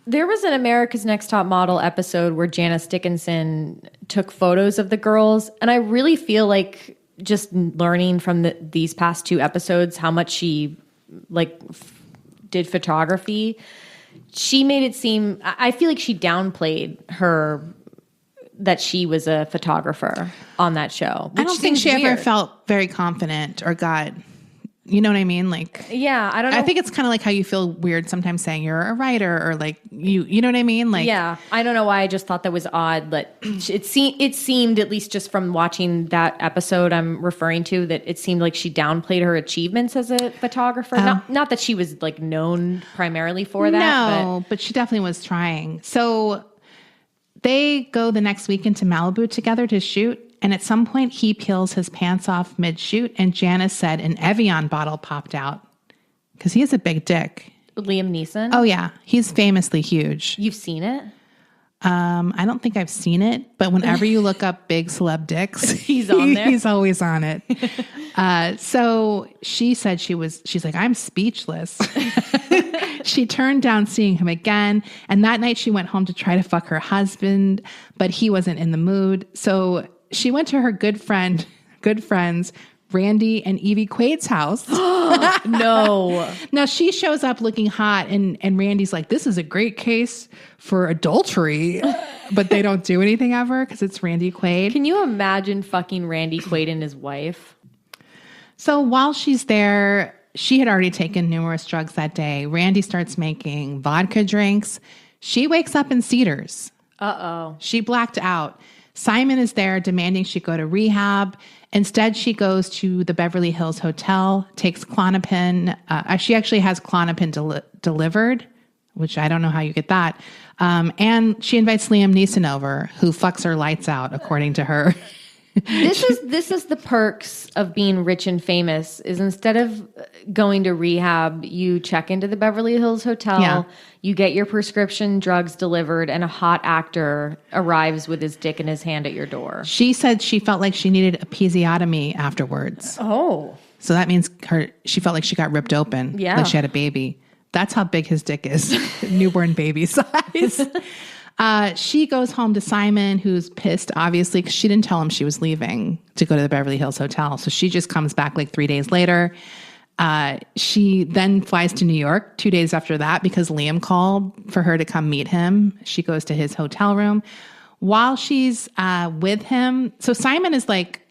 there was an America's Next Top Model episode where Janice Dickinson took photos of the girls, and I really feel like just learning from these past two episodes how much she did photography. She made it seem, I feel like she downplayed that she was a photographer on that show. I don't think she ever felt very confident or got, you know what I mean? Like, yeah, I don't know. I think it's kind of like how you feel weird sometimes saying you're a writer, or like you know what I mean? Like, yeah, I don't know why. I just thought that was odd. But it seemed, at least just from watching that episode I'm referring to, that it seemed like she downplayed her achievements as a photographer. Not that she was like known primarily for that. No, but she definitely was trying. So they go the next weekend to Malibu together to shoot. And at some point, he peels his pants off mid-shoot, and Janice said an Evian bottle popped out because he has a big dick. Liam Neeson? Oh, yeah. He's famously huge. You've seen it? I don't think I've seen it, but whenever you look up big celeb dicks, he's on there. He's always on it. So she said she's like, I'm speechless. She turned down seeing him again. And that night she went home to try to fuck her husband, but he wasn't in the mood. So she went to her good friends, Randy and Evie Quaid's house. No. Now she shows up looking hot, and Randy's like, this is a great case for adultery, but they don't do anything ever because it's Randy Quaid. Can you imagine fucking Randy Quaid and his wife? So while she's there, she had already taken numerous drugs that day. Randy starts making vodka drinks. She wakes up in Cedars. Uh-oh. She blacked out. Simon is there demanding she go to rehab. Instead, she goes to the Beverly Hills Hotel, takes Klonopin. She actually has Klonopin delivered, which I don't know how you get that. And she invites Liam Neeson over, who fucks her lights out, according to her. This is the perks of being rich and famous. Is instead of going to rehab, you check into the Beverly Hills Hotel. Yeah. You get your prescription drugs delivered, and a hot actor arrives with his dick in his hand at your door. She said she felt like she needed a episiotomy afterwards. Oh, So that means she felt like she got ripped open. Yeah. Like she had a baby. That's how big his dick is. Newborn baby size. She goes home to Simon, who's pissed, obviously, because she didn't tell him she was leaving to go to the Beverly Hills Hotel. So she just comes back like 3 days later. She then flies to New York 2 days after that because Liam called for her to come meet him. She goes to his hotel room. While she's with him, so Simon is like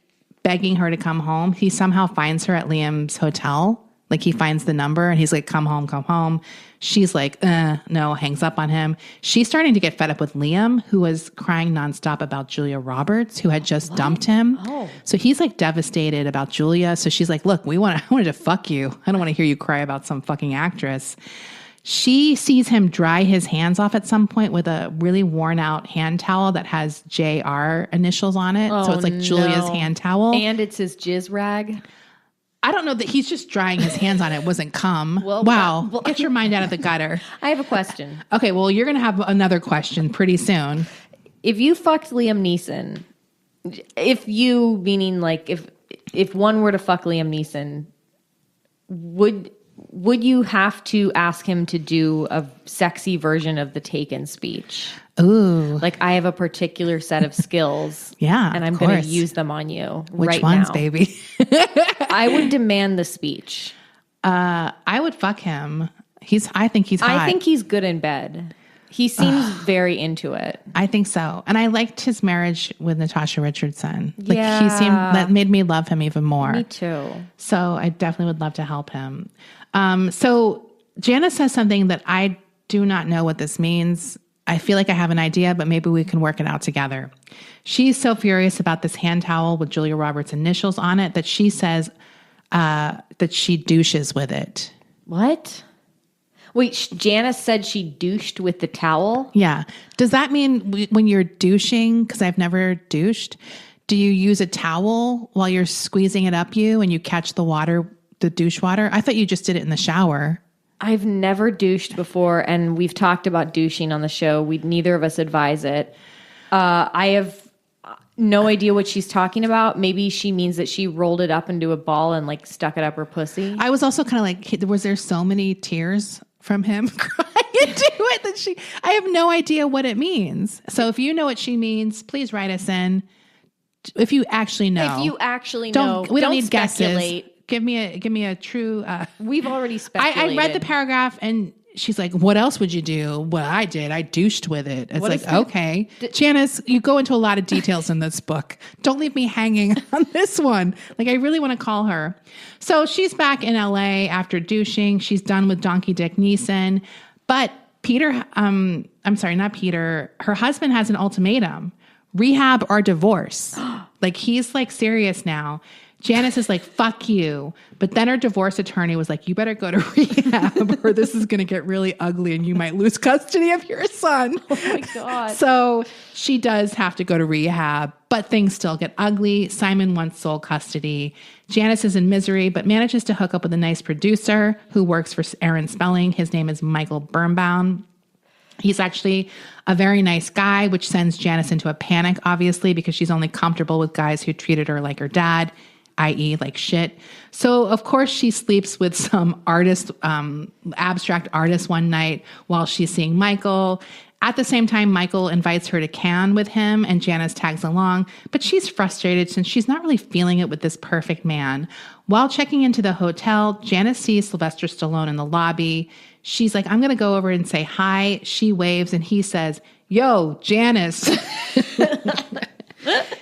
begging her to come home. He somehow finds her at Liam's hotel. Like he finds the number and he's like, come home, come home. She's like, no, hangs up on him. She's starting to get fed up with Liam, who was crying nonstop about Julia Roberts, who had just dumped him. Oh. So he's like devastated about Julia. So she's like, look, I wanted to fuck you. I don't want to hear you cry about some fucking actress. She sees him dry his hands off at some point with a really worn out hand towel that has JR initials on it. So it's like Julia's hand towel. And it's his jizz rag. I don't know that he's just drying his hands on it. It wasn't cum. Well, wow. well, Get your mind out of the gutter. I have a question. Okay, well, you're going to have another question pretty soon. If you fucked Liam Neeson, meaning like if one were to fuck Liam Neeson, would you have to ask him to do a sexy version of the Taken speech? Ooh. Like, I have a particular set of skills. Yeah, and I'm of going to course. use them on you Which right ones, now. baby? I would demand the speech. I would fuck him. I think he's hot. I think he's good in bed. He seems very into it. I think so. And I liked his marriage with Natasha Richardson. Like Yeah. that made me love him even more. Me too. So I definitely would love to help him. So Janice says something that I do not know what this means. I feel like I have an idea, but maybe we can work it out together. She's so furious about this hand towel with Julia Roberts' initials on it that she says that she douches with it. What? Wait, Janice said she douched with the towel? Yeah. Does that mean when you're douching, because I've never douched, do you use a towel while you're squeezing it up you and you catch the water, the douche water? I thought you just did it in the shower. I've never douched before, and we've talked about douching on the show. Neither of us advise it. I have no idea what she's talking about. Maybe she means that she rolled it up into a ball and like stuck it up her pussy. I was also kind of like, was there so many tears from him crying into it that I have no idea what it means. So if you know what she means, please write us in. If you actually know. If you actually know, we don't need speculate. guesses. Give me a true. We've already speculated. I read the paragraph and she's like, "What else would you do?" What I did, I douched with it. It's like, okay, Janice, you go into a lot of details in this book. Don't leave me hanging on this one. Like, I really want to call her. So she's back in LA after douching. She's done with Donkey Dick Neeson, but Peter. I'm sorry, not Peter. Her husband has an ultimatum: rehab or divorce. Like, he's like serious now. Janice is like, fuck you. But then her divorce attorney was like, you better go to rehab or this is going to get really ugly and you might lose custody of your son. Oh my God. So she does have to go to rehab, but things still get ugly. Simon wants sole custody. Janice is in misery, but manages to hook up with a nice producer who works for Aaron Spelling. His name is Michael Birnbaum. He's actually a very nice guy, which sends Janice into a panic, obviously, because she's only comfortable with guys who treated her like her dad, i.e. like shit. So, of course, she sleeps with some artist, abstract artist one night while she's seeing Michael. At the same time, Michael invites her to Cannes with him, and Janice tags along, but she's frustrated since she's not really feeling it with this perfect man. While checking into the hotel, Janice sees Sylvester Stallone in the lobby. She's like, I'm going to go over and say hi. She waves, and he says, yo, Janice.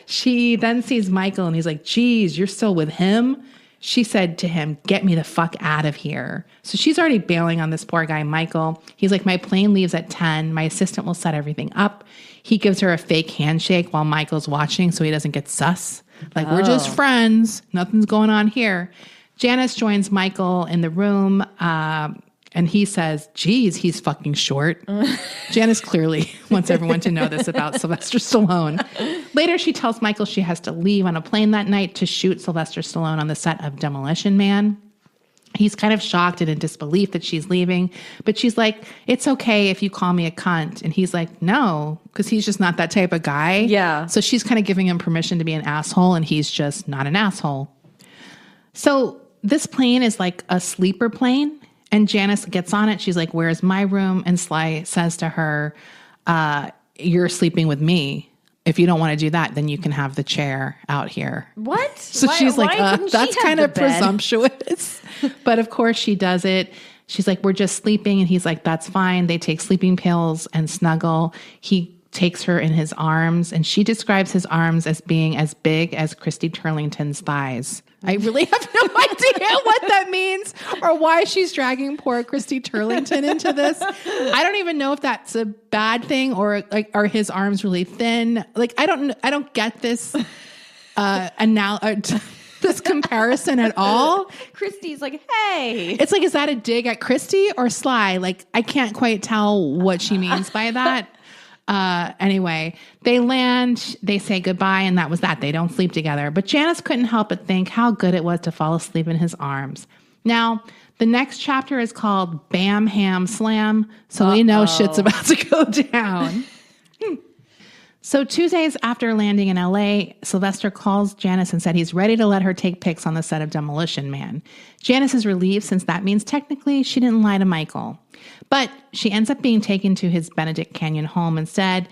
She then sees Michael, and he's like, geez, you're still with him? She said to him, get me the fuck out of here. So she's already bailing on this poor guy, Michael. He's like, my plane leaves at 10. My assistant will set everything up. He gives her a fake handshake while Michael's watching so he doesn't get sus. Like, we're just friends. Nothing's going on here. Janice joins Michael in the room, and And he says, geez, he's fucking short. Janice clearly wants everyone to know this about Sylvester Stallone. Later, she tells Michael she has to leave on a plane that night to shoot Sylvester Stallone on the set of Demolition Man. He's kind of shocked and in disbelief that she's leaving, but she's like, it's okay if you call me a cunt. And he's like, no, because he's just not that type of guy. Yeah. So she's kind of giving him permission to be an asshole, and he's just not an asshole. So this plane is like a sleeper plane, and Janice gets on it. She's like, where's my room? And Sly says to her, you're sleeping with me. If you don't want to do that, then you can have the chair out here. What? So she's like, that's kind of presumptuous. But of course she does it. She's like, we're just sleeping. And he's like, that's fine. They take sleeping pills and snuggle. He takes her in his arms, and she describes his arms as being as big as Christy Turlington's thighs. I really have no idea what that means or why she's dragging poor Christy Turlington into this. I don't even know if that's a bad thing, or like, are his arms really thin? Like, I don't get this this comparison at all. Christy's like, hey. It's like, is that a dig at Christy or Sly? Like, I can't quite tell what she means by that. Anyway, they land, they say goodbye, and that was that. They don't sleep together. But Janice couldn't help but think how good it was to fall asleep in his arms. Now, the next chapter is called Bam Ham Slam, so we know shit's about to go down. So 2 days after landing in LA, Sylvester calls Janice and said he's ready to let her take pics on the set of Demolition Man. Janice is relieved, since that means technically she didn't lie to Michael. But she ends up being taken to his Benedict Canyon home instead,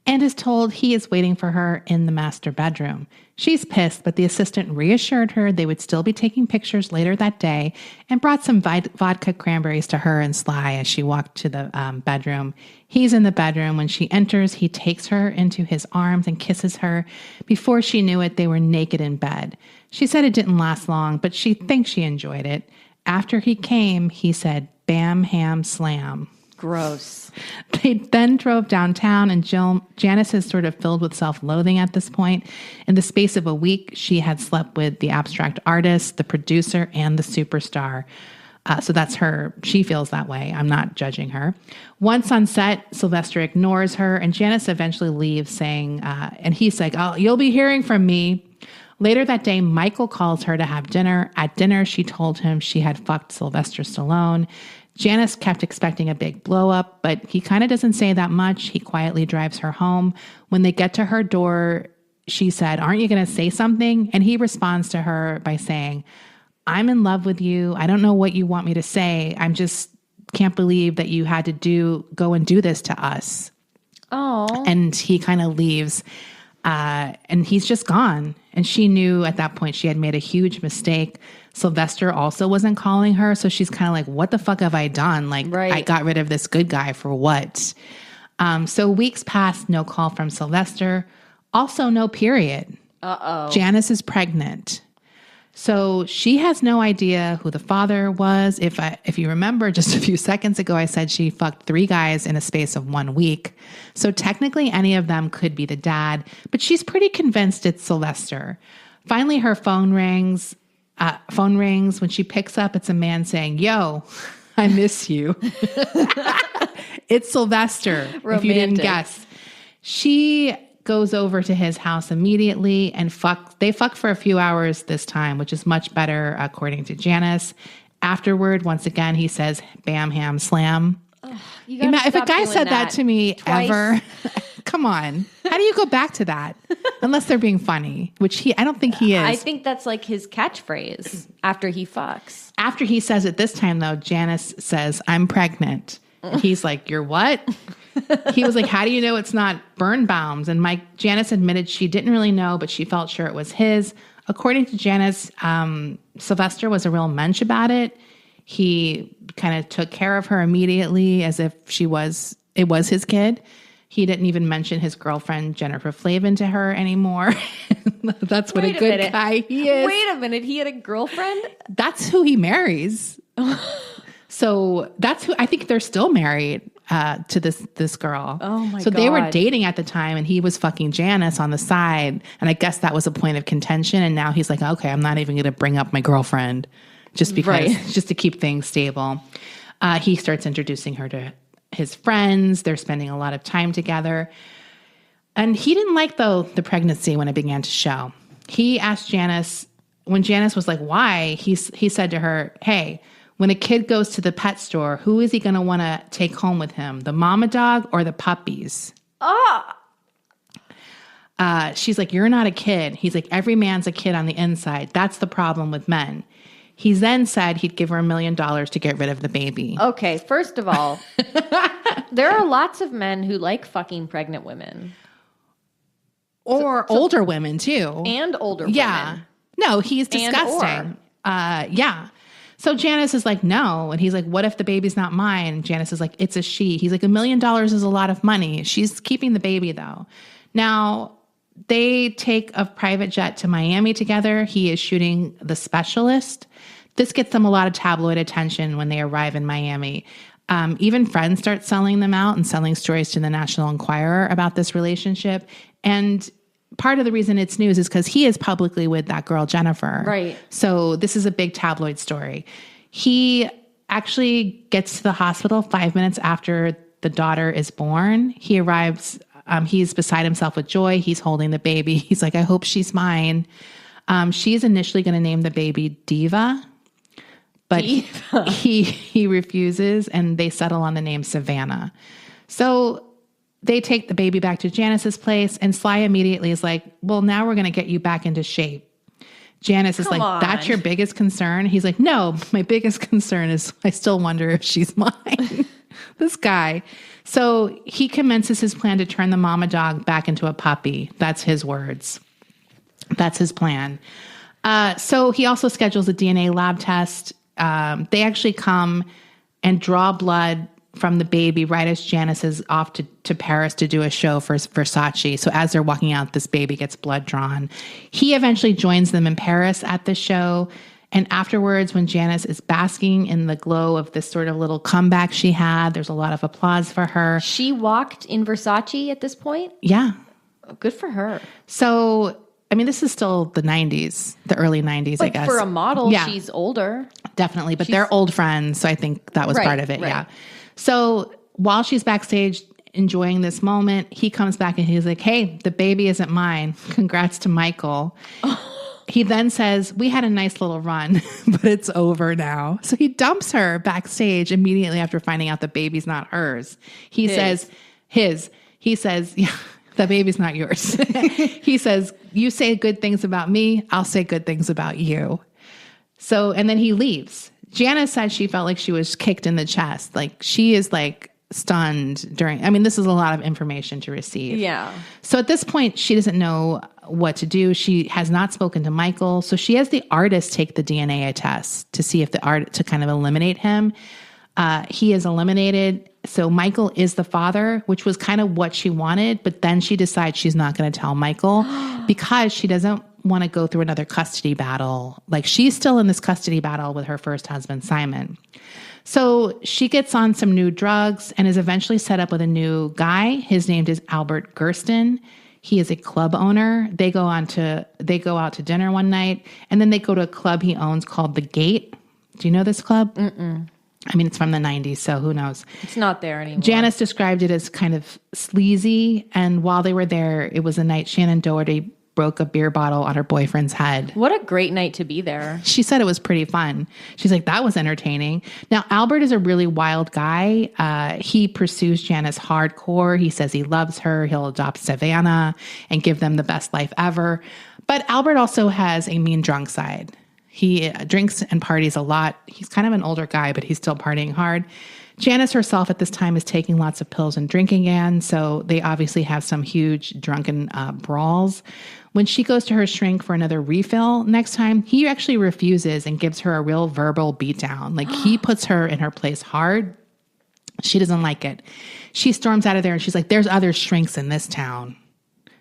and is told he is waiting for her in the master bedroom. She's pissed, but the assistant reassured her they would still be taking pictures later that day, and brought some vodka cranberries to her and Sly as she walked to the bedroom. He's in the bedroom. When she enters, he takes her into his arms and kisses her. Before she knew it, they were naked in bed. She said it didn't last long, but she thinks she enjoyed it. After he came, he said, "Bam, ham, slam." Gross. They then drove downtown, and Janice is sort of filled with self-loathing at this point. In the space of a week, she had slept with the abstract artist, the producer, and the superstar. So that's her. She feels that way. I'm not judging her. Once on set, Sylvester ignores her, and Janice eventually leaves saying, and he's like, "Oh, you'll be hearing from me." Later that day, Michael calls her to have dinner. At dinner, she told him she had fucked Sylvester Stallone. Janice kept expecting a big blow up, but he kind of doesn't say that much. He quietly drives her home. When they get to her door, she said, "Aren't you going to say something?" And he responds to her by saying, "I'm in love with you. I don't know what you want me to say. I'm just can't believe that you had to go and do this to us." Oh. And he kind of leaves. And he's just gone. And she knew at that point she had made a huge mistake. Sylvester also wasn't calling her. So she's kind of like, what the fuck have I done? Like, right. I got rid of this good guy for what? So weeks passed, no call from Sylvester. Also no period. Uh-oh. Janice is pregnant. So she has no idea who the father was. If you remember just a few seconds ago, I said she fucked 3 guys in a space of 1 week. So technically any of them could be the dad, but she's pretty convinced it's Sylvester. Finally, her phone rings. When she picks up, it's a man saying, "Yo, I miss you." It's Sylvester, Romantic. If you didn't guess. She goes over to his house immediately and they fuck for a few hours this time, which is much better according to Janice. Afterward, once again, he says, "Bam, ham, slam." If a guy said that to me twice. ever, come on. How do you go back to that? Unless they're being funny, which I don't think he is. I think that's like his catchphrase after he fucks. After he says it this time, though, Janice says, "I'm pregnant." And he's like, "You're what?" He was like, "How do you know it's not Birnbaum's?" And Janice admitted she didn't really know, but she felt sure it was his. According to Janice, Sylvester was a real mensch about it. He kind of took care of her immediately as if it was his kid. He didn't even mention his girlfriend, Jennifer Flavin, to her anymore. That's what a good guy he is. Wait a minute. He had a girlfriend? That's who he marries. So that's who, I think they're still married to this girl. Oh my God. So they were dating at the time, and he was fucking Janice on the side. And I guess that was a point of contention. And now he's like, okay, I'm not even going to bring up my girlfriend just because, just to keep things stable. He starts introducing her to his friends. They're spending a lot of time together. And he didn't like, though, the pregnancy when it began to show. He asked Janice, when Janice was like, why? He said to her, hey, when a kid goes to the pet store, who is he going to want to take home with him? The mama dog or the puppies? She's like, you're not a kid. He's like, every man's a kid on the inside. That's the problem with men. He then said he'd give her $1 million to get rid of the baby. Okay, first of all, there are lots of men who like fucking pregnant women. Or older women, too. And older yeah. women. No, he's disgusting. Yeah. So Janice is like, no. And he's like, what if the baby's not mine? And Janice is like, it's a she. He's like, $1 million is a lot of money. She's keeping the baby, though. Now, they take a private jet to Miami together. He is shooting The Specialist. This gets them a lot of tabloid attention when they arrive in Miami. Even Friends start selling them out and selling stories to the National Enquirer about this relationship. And part of the reason it's news is because he is publicly with that girl, Jennifer. Right. So this is a big tabloid story. He actually gets to the hospital 5 minutes after the daughter is born. He arrives. He's beside himself with joy. He's holding the baby. He's like, I hope she's mine. She's initially going to name the baby Diva. But he refuses, and they settle on the name Savannah. So they take the baby back to Janice's place, and Sly immediately is like, well, now we're going to get you back into shape. Janice is like, that's your biggest concern? He's like, no, my biggest concern is I still wonder if she's mine. This guy. So he commences his plan to turn the mama dog back into a puppy. That's his words. That's his plan. So he also schedules a DNA lab test. They actually come and draw blood from the baby right as Janice is off to Paris to do a show for Versace. So as they're walking out, this baby gets blood drawn. He eventually joins them in Paris at the show. And afterwards, when Janice is basking in the glow of this sort of little comeback she had, there's a lot of applause for her. She walked in Versace at this point? Yeah. Good for her. So, I mean, this is still the 90s, the early 90s, but I guess. For a model, she's older. Definitely. But they're old friends. So I think that was part of it. Right. Yeah. So while she's backstage enjoying this moment, he comes back and he's like, hey, the baby isn't mine. Congrats to Michael. He then says, we had a nice little run, but it's over now. So he dumps her backstage immediately after finding out the baby's not hers. He says, yeah, the baby's not yours. He says, you say good things about me, I'll say good things about you. So, and then he leaves. Janice said she felt like she was kicked in the chest. Like she is like stunned this is a lot of information to receive. Yeah. So at this point, she doesn't know what to do. She has not spoken to Michael. So she has the artist take the DNA test to see if to kind of eliminate him. He is eliminated. So Michael is the father, which was kind of what she wanted. But then she decides she's not going to tell Michael because she doesn't want to go through another custody battle. Like she's still in this custody battle with her first husband, Simon. So she gets on some new drugs and is eventually set up with a new guy. His name is Albert Gersten. He is a club owner. They go out to dinner one night, and then they go to a club he owns called The Gate. Do you know this club? Mm-mm. I mean, it's from the 90s, so who knows? It's not there anymore. Janice described it as kind of sleazy, and while they were there, it was a night Shannon Doherty broke a beer bottle on her boyfriend's head. What a great night to be there. She said it was pretty fun. She's like, that was entertaining. Now, Albert is a really wild guy. He pursues Janice hardcore. He says he loves her. He'll adopt Savannah and give them the best life ever. But Albert also has a mean drunk side. He drinks and parties a lot. He's kind of an older guy, but he's still partying hard. Janice herself at this time is taking lots of pills and drinking again, so they obviously have some huge drunken brawls. When she goes to her shrink for another refill next time, he actually refuses and gives her a real verbal beatdown. Like he puts her in her place hard. She doesn't like it. She storms out of there and she's like, there's other shrinks in this town.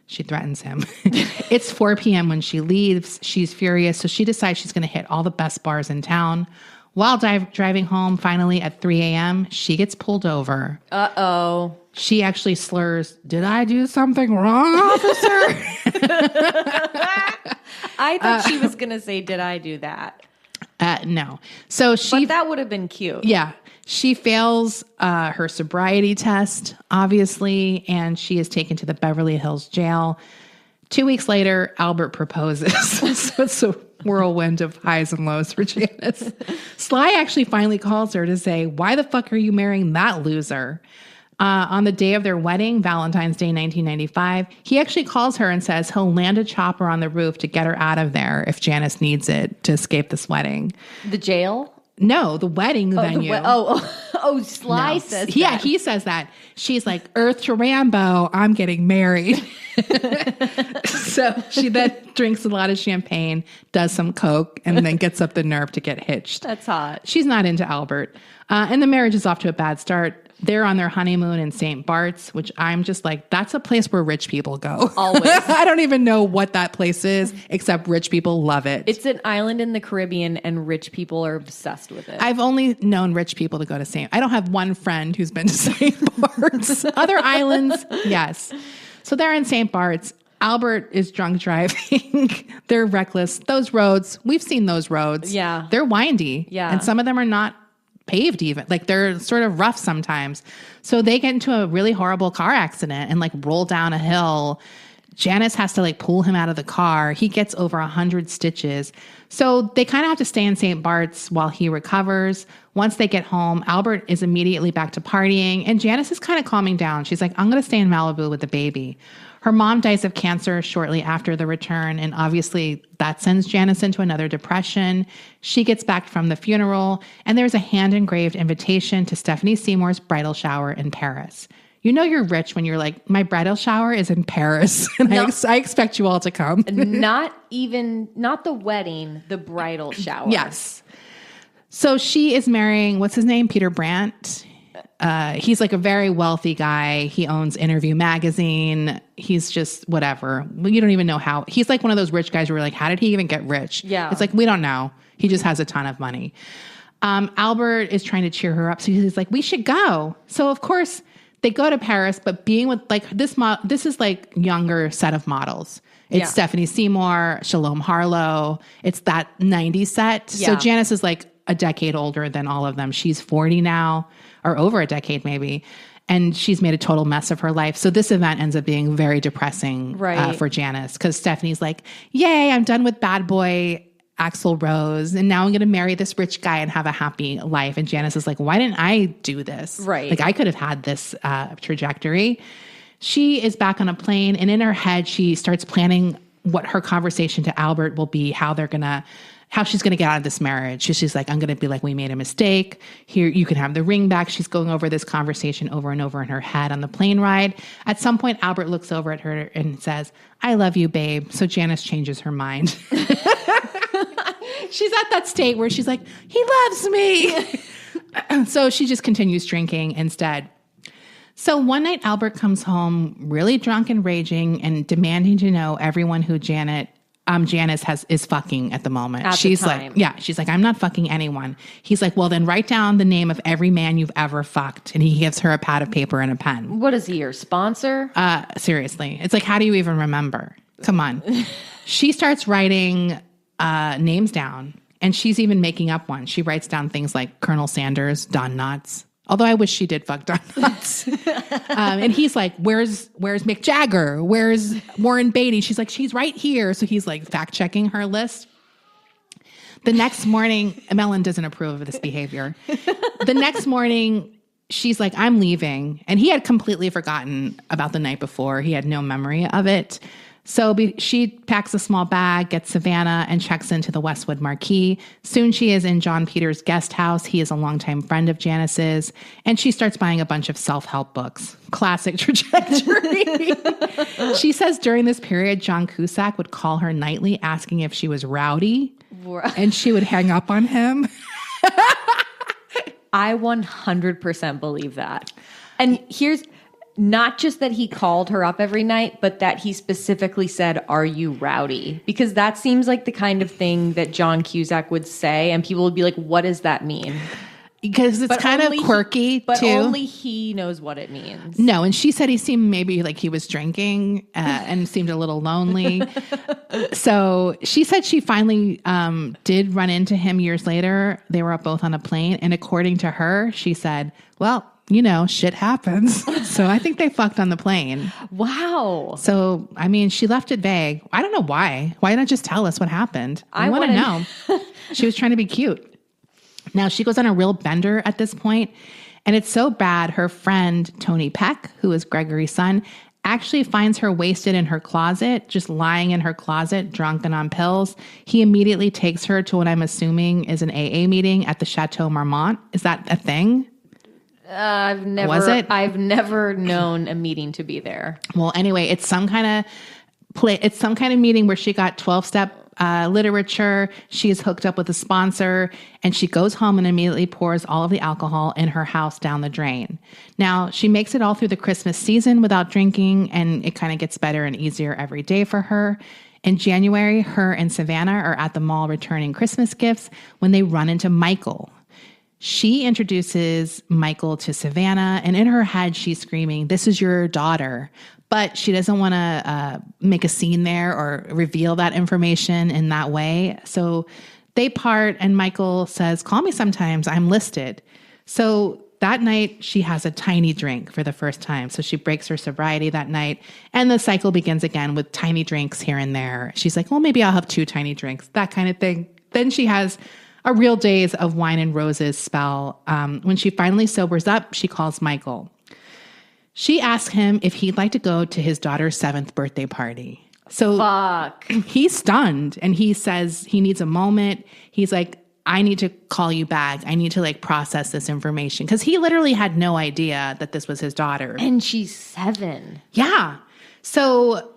She threatens him. It's 4 p.m. when she leaves. She's furious, so she decides she's going to hit all the best bars in town. While driving home, finally at 3 a.m., she gets pulled over. Uh-oh. She actually slurs, did I do something wrong, officer? I thought she was going to say, did I do that? No. So But that would have been cute. Yeah. She fails her sobriety test, obviously, and she is taken to the Beverly Hills jail. 2 weeks later, Albert proposes. So it's a whirlwind of highs and lows for Janice. Sly actually finally calls her to say, why the fuck are you marrying that loser? On the day of their wedding, Valentine's Day 1995, he actually calls her and says he'll land a chopper on the roof to get her out of there if Janice needs it to escape this wedding. The jail? No, the wedding venue. Sly says that. Yeah, he says that. She's like, Earth to Rambo, I'm getting married. So she then drinks a lot of champagne, does some coke, and then gets up the nerve to get hitched. That's hot. She's not into Albert. And the marriage is off to a bad start. They're on their honeymoon in St. Bart's, which I'm just like, that's a place where rich people go. Always. I don't even know what that place is, except rich people love it. It's an island in the Caribbean, and rich people are obsessed with it. I've only known rich people to go to St. I don't have one friend who's been to St. Bart's. Other islands, yes. So they're in St. Bart's. Albert is drunk driving. They're reckless. Those roads, we've seen those roads. Yeah. They're windy. Yeah. And some of them are not paved even. Like they're sort of rough sometimes. So they get into a really horrible car accident and like roll down a hill. Janice has to like pull him out of the car. He gets over 100 stitches. So they kind of have to stay in St. Bart's while he recovers. Once they get home, Albert is immediately back to partying and Janice is kind of calming down. She's like, I'm going to stay in Malibu with the baby. Her mom dies of cancer shortly after the return, and obviously that sends Janice into another depression. She gets back from the funeral, and there's a hand-engraved invitation to Stephanie Seymour's bridal shower in Paris. You know you're rich when you're like, my bridal shower is in Paris, and no, I expect you all to come. Not the wedding, the bridal shower. Yes. So she is marrying, what's his name? Peter Brandt. He's like a very wealthy guy. He owns Interview Magazine. He's just whatever. You don't even know how. He's like one of those rich guys where we're like, how did he even get rich? Yeah. It's like, we don't know. He just has a ton of money. Albert is trying to cheer her up. So he's like, we should go. So of course they go to Paris, but being with like this is like younger set of models. It's Stephanie Seymour, Shalom Harlow. It's that 90s set. Yeah. So Janice is like a decade older than all of them. She's 40 now, or over a decade maybe. And she's made a total mess of her life. So this event ends up being very depressing for Janice because Stephanie's like, yay, I'm done with bad boy Axl Rose. And now I'm going to marry this rich guy and have a happy life. And Janice is like, why didn't I do this? Right. Like I could have had this trajectory. She is back on a plane. And in her head, she starts planning what her conversation to Albert will be, how she's going to get out of this marriage. She's like, I'm going to be like, we made a mistake. Here, you can have the ring back. She's going over this conversation over and over in her head on the plane ride. At some point, Albert looks over at her and says, I love you, babe. So Janice changes her mind. She's at that state where she's like, he loves me. So she just continues drinking instead. So one night, Albert comes home really drunk and raging and demanding to know everyone who Janice is fucking at the moment. She's like, I'm not fucking anyone. He's like, well, then write down the name of every man you've ever fucked. And he gives her a pad of paper and a pen. What is he, your sponsor? Seriously. It's like, how do you even remember? Come on. She starts writing names down and she's even making up one. She writes down things like Colonel Sanders, Don Knotts. Although I wish she did fuck Don Knotts. And he's like, where's Mick Jagger? Where's Warren Beatty? She's like, she's right here. So he's like fact checking her list. The next morning, Mellon doesn't approve of this behavior. The next morning, she's like, I'm leaving. And he had completely forgotten about the night before. He had no memory of it. So she packs a small bag, gets Savannah, and checks into the Westwood Marquis. Soon she is in John Peters' guest house. He is a longtime friend of Janice's. And she starts buying a bunch of self-help books. Classic trajectory. She says during this period, John Cusack would call her nightly asking if she was rowdy. And she would hang up on him. I 100% believe that. And here's... not just that he called her up every night, but that he specifically said, are you rowdy? Because that seems like the kind of thing that John Cusack would say, and people would be like, what does that mean? because it's kind of quirky, but too. only he knows what it means. No, and she said he seemed maybe like he was drinking and seemed a little lonely. So she said she finally did run into him years later. They were both on a plane. And according to her, she said, well, you know, shit happens. So I think they fucked on the plane. Wow. So, I mean, she left it vague. I don't know why. Why not just tell us what happened? I want to know. She was trying to be cute. Now, she goes on a real bender at this point, and it's so bad, her friend, Tony Peck, who is Gregory's son, actually finds her wasted in her closet, just lying in her closet, drunk and on pills. He immediately takes her to what I'm assuming is an AA meeting at the Chateau Marmont. Is that a thing? I've never. Was it? I've never known a meeting to be there. Well, anyway, it's some kind of meeting where she got 12-step literature. She is hooked up with a sponsor, and she goes home and immediately pours all of the alcohol in her house down the drain. Now, she makes it all through the Christmas season without drinking, and it kind of gets better and easier every day for her. In January, her and Savannah are at the mall returning Christmas gifts when they run into Michael. She introduces Michael to Savannah, and in her head, she's screaming, "This is your daughter." But she doesn't want to make a scene there or reveal that information in that way. So they part, and Michael says, "Call me sometimes, I'm listed." So that night, she has a tiny drink for the first time. So she breaks her sobriety that night, and the cycle begins again with tiny drinks here and there. She's like, well, maybe I'll have 2 tiny drinks, that kind of thing. Then she has a real days of wine and roses spell. When she finally sobers up, she calls Michael. She asks him if he'd like to go to his daughter's 7th birthday party. So he's stunned, and he says he needs a moment. He's like, I need to call you back. I need to like process this information. Because he literally had no idea that this was his daughter. And she's 7. Yeah. So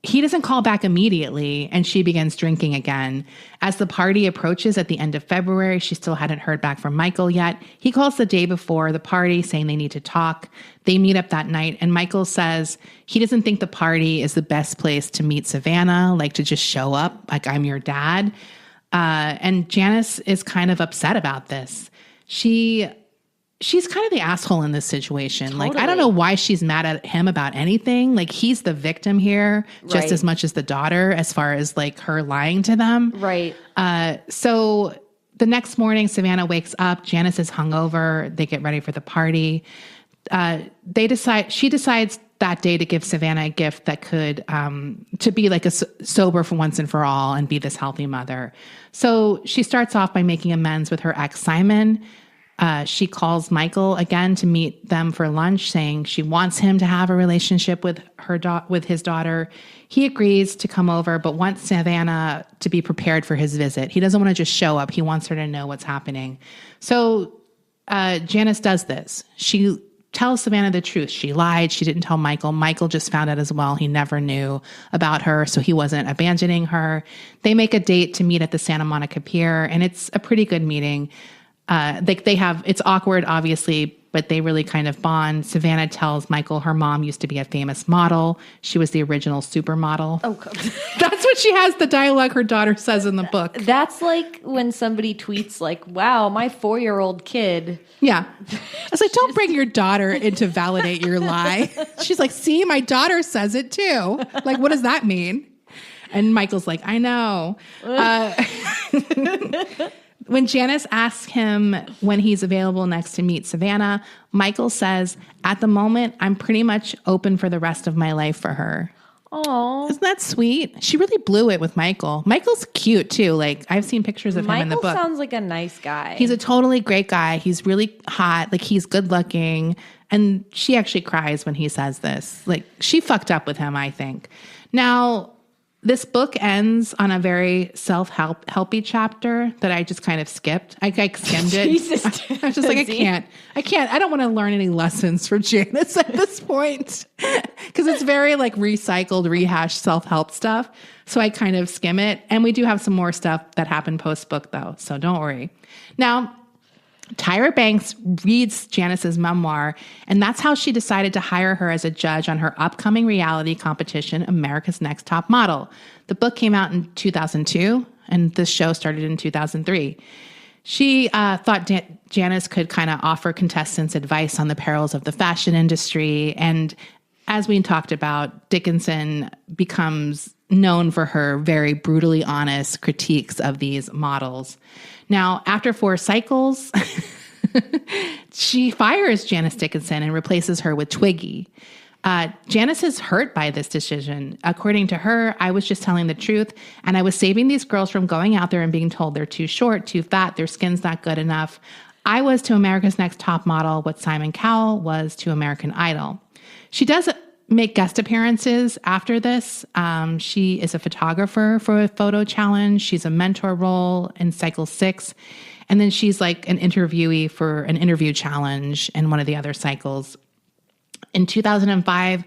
he doesn't call back immediately, and she begins drinking again. As the party approaches at the end of February, she still hadn't heard back from Michael yet. He calls the day before the party saying they need to talk. They meet up that night, and Michael says he doesn't think the party is the best place to meet Savannah, like to just show up, like I'm your dad. And Janice is kind of upset about this. She's kind of the asshole in this situation. Totally. Like, I don't know why she's mad at him about anything. Like, he's the victim here just as much as the daughter, as far as like her lying to them. Right. So the next morning, Savannah wakes up. Janice is hungover. They get ready for the party. She decides that day to give Savannah a gift that could, to be like a sober for once and for all and be this healthy mother. So she starts off by making amends with her ex, Simon. She calls Michael again to meet them for lunch, saying she wants him to have a relationship with with his daughter. He agrees to come over, but wants Savannah to be prepared for his visit. He doesn't want to just show up. He wants her to know what's happening. So Janice does this. She tells Savannah the truth. She lied. She didn't tell Michael. Michael just found out as well. He never knew about her, so he wasn't abandoning her. They make a date to meet at the Santa Monica Pier, and it's a pretty good meeting. It's awkward, obviously, but they really kind of bond. Savannah tells Michael her mom used to be a famous model. She was the original supermodel. Oh, God. That's what she has, the dialogue her daughter says in the book. That's like when somebody tweets like, wow, my 4-year-old kid. Yeah. I was like, don't bring your daughter in to validate your lie. She's like, see, my daughter says it too. Like, what does that mean? And Michael's like, I know. When Janice asks him when he's available next to meet Savannah, Michael says, at the moment, I'm pretty much open for the rest of my life for her. Oh, isn't that sweet? She really blew it with Michael. Michael's cute too. Like, I've seen pictures of him in the book. Michael sounds like a nice guy. He's a totally great guy. He's really hot. Like, he's good looking. And she actually cries when he says this. Like, she fucked up with him, I think. Now, this book ends on a very self-helpy chapter that I just kind of skipped. I skimmed it. Jesus, I was just like, I can't. I don't want to learn any lessons from Janice at this point, because it's very like recycled, rehashed self-help stuff. So I kind of skim it. And we do have some more stuff that happened post-book though, so don't worry. Now, Tyra Banks reads Janice's memoir, and that's how she decided to hire her as a judge on her upcoming reality competition, America's Next Top Model. The book came out in 2002, and this show started in 2003. She thought Janice could kind of offer contestants advice on the perils of the fashion industry. And as we talked about, Dickinson becomes known for her very brutally honest critiques of these models. Now, after 4 cycles, she fires Janice Dickinson and replaces her with Twiggy. Janice is hurt by this decision. According to her, I was just telling the truth, and I was saving these girls from going out there and being told they're too short, too fat, their skin's not good enough. I was to America's Next Top Model what Simon Cowell was to American Idol. She does make guest appearances after this. She is a photographer for a photo challenge. She's a mentor role in cycle 6. And then she's like an interviewee for an interview challenge in one of the other cycles. In 2005,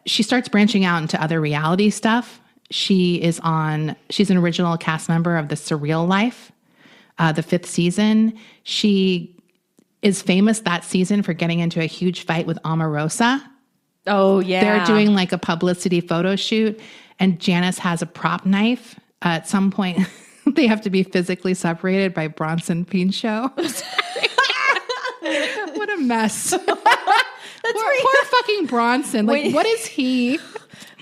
she starts branching out into other reality stuff. She's an original cast member of The Surreal Life, the 5th season. She is famous that season for getting into a huge fight with Omarosa. Oh, yeah. They're doing like a publicity photo shoot, and Janice has a prop knife. At some point, they have to be physically separated by Bronson Pinchot. What a mess. Poor fucking Bronson. Like, what is he?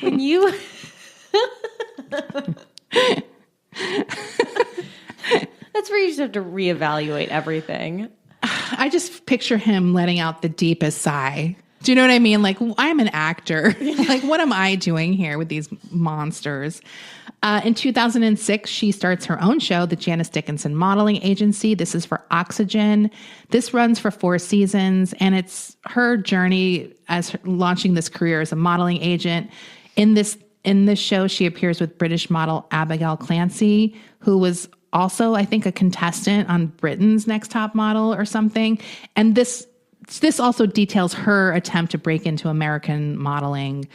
When you... That's where you just have to reevaluate everything. I just picture him letting out the deepest sigh. Do you know what I mean? Like, I'm an actor. Like, what am I doing here with these monsters? In 2006, she starts her own show, the Janice Dickinson Modeling Agency. This is for Oxygen. This runs for 4 seasons, and it's her journey as launching this career as a modeling agent. In this show, she appears with British model Abigail Clancy, who was also, I think, a contestant on Britain's Next Top Model or something. And this also details her attempt to break into American modeling.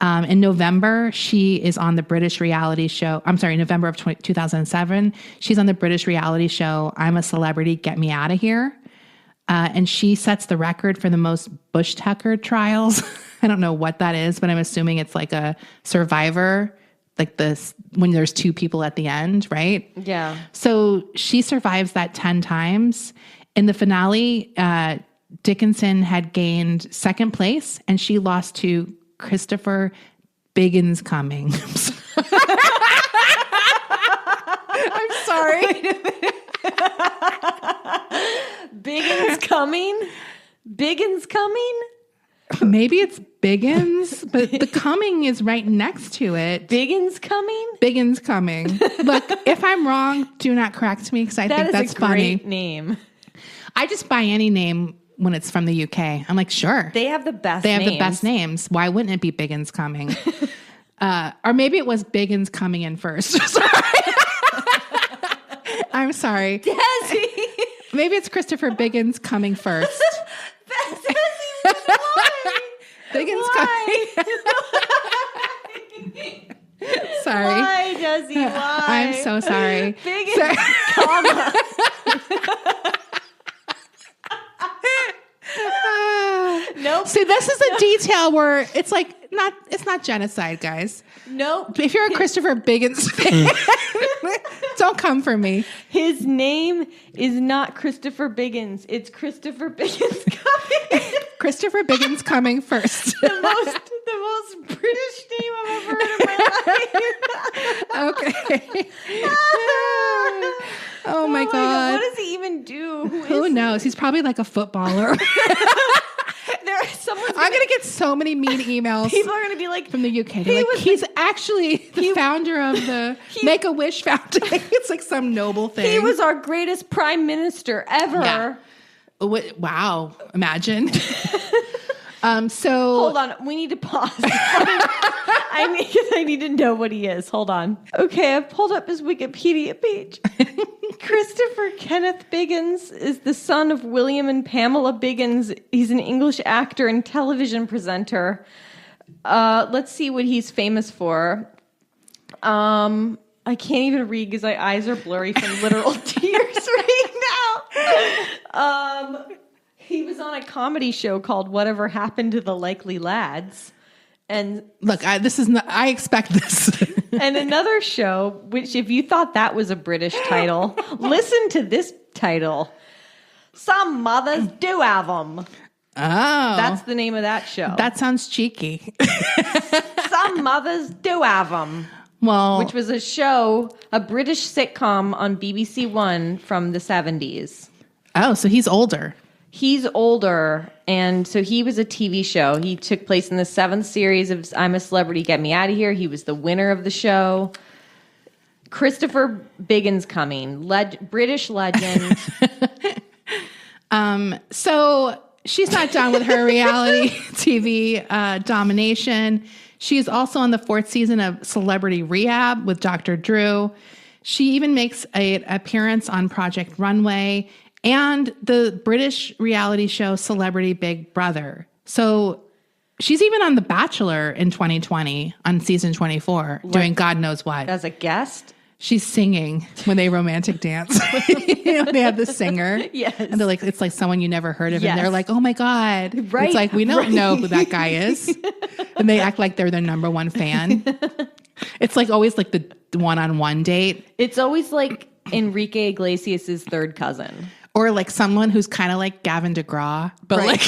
In November, she is on the British reality show. November of 2007. She's on the British reality show, I'm a Celebrity, Get Me Out of Here. And she sets the record for the most bush tucker trials. I don't know what that is, but I'm assuming it's like a Survivor, like this, when there's 2 people at the end, right? Yeah. So she survives that 10 times. In the finale, Dickinson had gained 2nd place, and she lost to Christopher Biggins Cumming. I'm sorry. Biggins Cumming? Biggins Cumming? Maybe it's Biggins, but the Cumming is right next to it. Biggins Cumming? Biggins Cumming. Look, if I'm wrong, do not correct me, because I think that's funny. Great name. I just buy any name when it's from the UK. I'm like, sure. They have the best They have names. the best names. Why wouldn't it be Biggins Cumming? Or maybe it was Biggins coming in first. Sorry. I'm sorry. Desi. Maybe it's Christopher Biggins coming first. Desi, why? Biggins Why? coming. Sorry. Why, Desi? Why? I'm so sorry. Biggins, comma. Nope. See, this is a detail where it's like it's not genocide, guys. Nope. If you're a Christopher Biggins fan, don't come for me. His name is not Christopher Biggins. It's Christopher Biggins Cumming. Christopher Biggins coming first. the most British name I've ever heard in my life. Okay. Oh my God. What does he even do? Who knows? He's probably like a footballer. I'm going to get so many mean emails. People are going to be like, from the UK. He's actually the founder of the Make-A-Wish Foundation. It's like some noble thing. He was our greatest prime minister ever. Yeah. Wow. Imagine. So hold on. We need to pause. I need to know what he is. Hold on. Okay. I've pulled up his Wikipedia page. Christopher Kenneth Biggins is the son of William and Pamela Biggins. He's an English actor and television presenter. Let's see what he's famous for. I can't even read because my eyes are blurry from literal tears right now. He was on a comedy show called Whatever Happened to the Likely Lads. And look, I expect this. and another show, which if you thought that was a British title, listen to this title. Some mothers do have them. Oh. That's the name of that show. That sounds cheeky. Some mothers do have them. Well, Which was a show, a British sitcom on BBC One from the 70s. oh, so he's older. He's older, and so he was a TV show. He took place in the 7th series of I'm a Celebrity, Get Me Out of Here. He was the winner of the show. Christopher Biggin's coming, British legend. So she's not done with her reality TV domination. She's also on the 4th season of Celebrity Rehab with Dr. Drew. She even makes an appearance on Project Runway and the British reality show Celebrity Big Brother. So she's even on The Bachelor in 2020 on season 24, doing God knows what. As a guest? She's singing when they romantic dance. They have the singer. Yes. And they're like, it's like someone you never heard of. Yes. And they're like, oh my God. Right. It's like, we don't know who that guy is. And they act like they're their number one fan. It's like always like the one-on-one date. It's always like Enrique Iglesias' third cousin. Or like someone who's kind of like Gavin DeGraw. But like...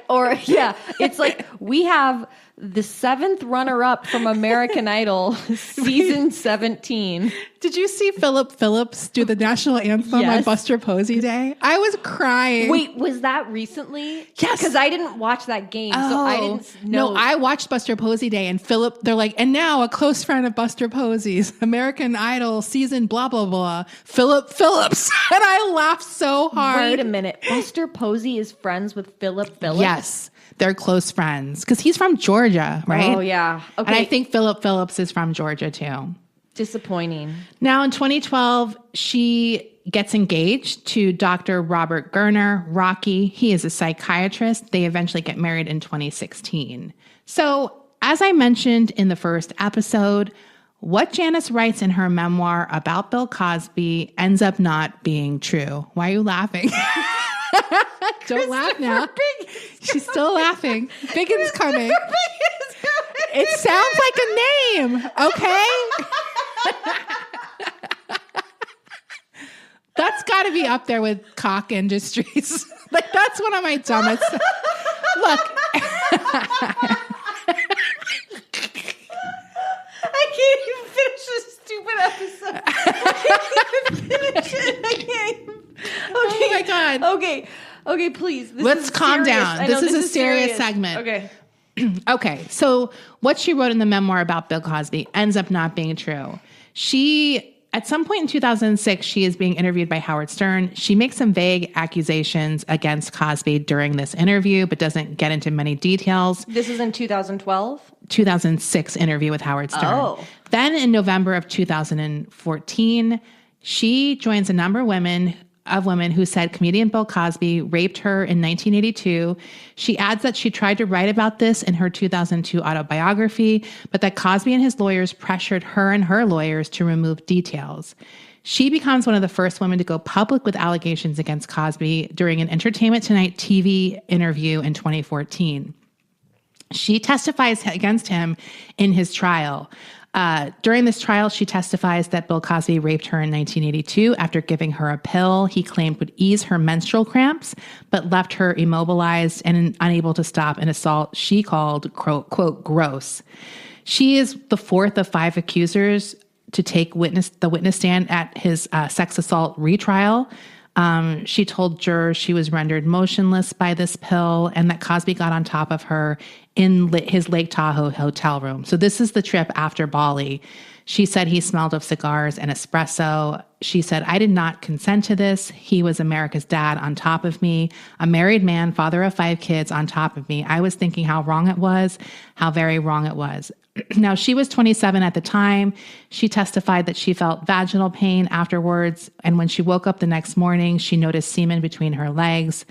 Or, yeah, it's like we have the 7th runner-up from American Idol, season 17. Did you see Philip Phillips do the national anthem on Buster Posey Day? I was crying. Wait, was that recently? Yes. Because I didn't watch that game, so I didn't know. No, I watched Buster Posey Day, and they're like, and now a close friend of Buster Posey's, American Idol season, blah, blah, blah, Philip Phillips. And I laughed so hard. Wait a minute. Buster Posey is friends with Philip Phillips? Yes. They're close friends because he's from Georgia, right? Oh, yeah. Okay. And I think Philip Phillips is from Georgia, too. Disappointing. Now, in 2012, she gets engaged to Dr. Robert Gerner, Rocky. He is a psychiatrist. They eventually get married in 2016. So, as I mentioned in the first episode, what Janice writes in her memoir about Bill Cosby ends up not being true. Why are you laughing? Don't laugh now. She's still laughing. Biggin's coming. It sounds like a name, okay? That's got to be up there with Cock Industries. Like, that's one of my dumbest. Look. I can't even finish this stupid episode. I can't even finish it. I can't even. Okay. Oh my God. Okay, please. Let's calm down. This is a serious segment. Okay. Okay. So what she wrote in the memoir about Bill Cosby ends up not being true. At some point in 2006, she is being interviewed by Howard Stern. She makes some vague accusations against Cosby during this interview, but doesn't get into many details. This is in 2012? 2006 interview with Howard Stern. Oh. Then in November of 2014, she joins a number of women who said comedian Bill Cosby raped her in 1982. She adds that she tried to write about this in her 2002 autobiography, but that Cosby and his lawyers pressured her and her lawyers to remove details. She becomes one of the first women to go public with allegations against Cosby during an Entertainment Tonight TV interview in 2014. She testifies against him in his trial. During this trial, she testifies that Bill Cosby raped her in 1982 after giving her a pill he claimed would ease her menstrual cramps, but left her immobilized and unable to stop an assault she called, quote, gross. She is the 4th of 5 accusers to take the witness stand at his sex assault retrial. She told jurors she was rendered motionless by this pill and that Cosby got on top of her in his Lake Tahoe hotel room. So this is the trip after Bali. She said he smelled of cigars and espresso. She said, I did not consent to this. He was America's dad on top of me, a married man, father of 5 kids on top of me. I was thinking how wrong it was, how very wrong it was. Now, she was 27 at the time. She testified that she felt vaginal pain afterwards. And when she woke up the next morning, she noticed semen between her legs.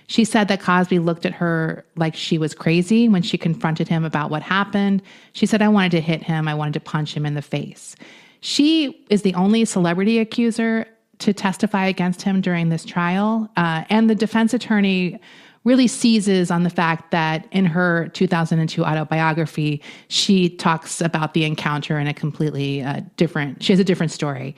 She said that Cosby looked at her like she was crazy when she confronted him about what happened. She said, I wanted to hit him. I wanted to punch him in the face. She is the only celebrity accuser to testify against him during this trial. And the defense attorney really seizes on the fact that in her 2002 autobiography, she talks about the encounter in a completely she has a different story.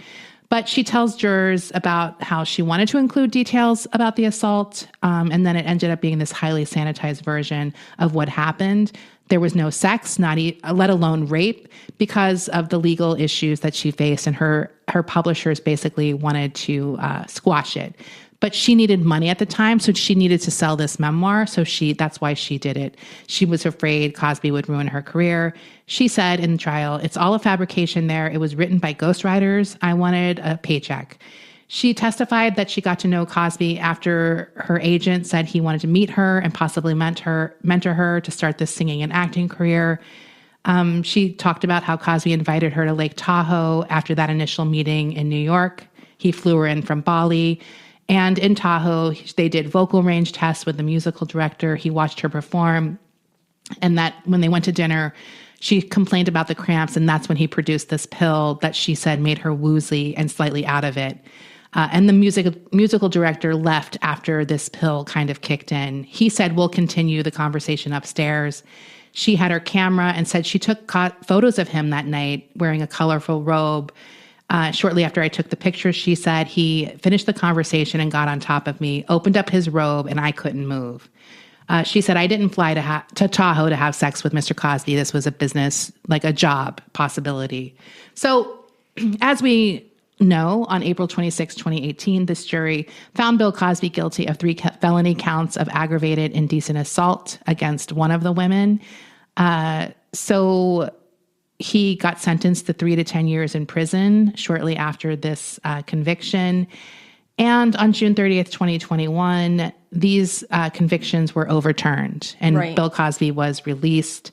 But she tells jurors about how she wanted to include details about the assault, and then it ended up being this highly sanitized version of what happened. There was no sex, let alone rape, because of the legal issues that she faced, and her publishers basically wanted to squash it. But she needed money at the time, so she needed to sell this memoir. So that's why she did it. She was afraid Cosby would ruin her career. She said in the trial, "It's all a fabrication there. It was written by ghostwriters. I wanted a paycheck." She testified that she got to know Cosby after her agent said he wanted to meet her and possibly mentor her to start this singing and acting career. She talked about how Cosby invited her to Lake Tahoe after that initial meeting in New York. He flew her in from Bali. And in Tahoe, they did vocal range tests with the musical director. He watched her perform. And that when they went to dinner, she complained about the cramps. And that's when he produced this pill that she said made her woozy and slightly out of it. And the musical director left after this pill kind of kicked in. He said, "We'll continue the conversation upstairs." She had her camera and said she took photos of him that night wearing a colorful robe. Shortly after I took the pictures, she said he finished the conversation and got on top of me, opened up his robe, and I couldn't move. She said, "I didn't fly to Tahoe to have sex with Mr. Cosby. This was a business, like a job possibility." So as we know, on April 26, 2018, this jury found Bill Cosby guilty of 3 felony counts of aggravated indecent assault against one of the women. So he got sentenced to 3 to 10 years in prison shortly after this conviction. And on June 30th, 2021, these convictions were overturned and Bill Cosby was released.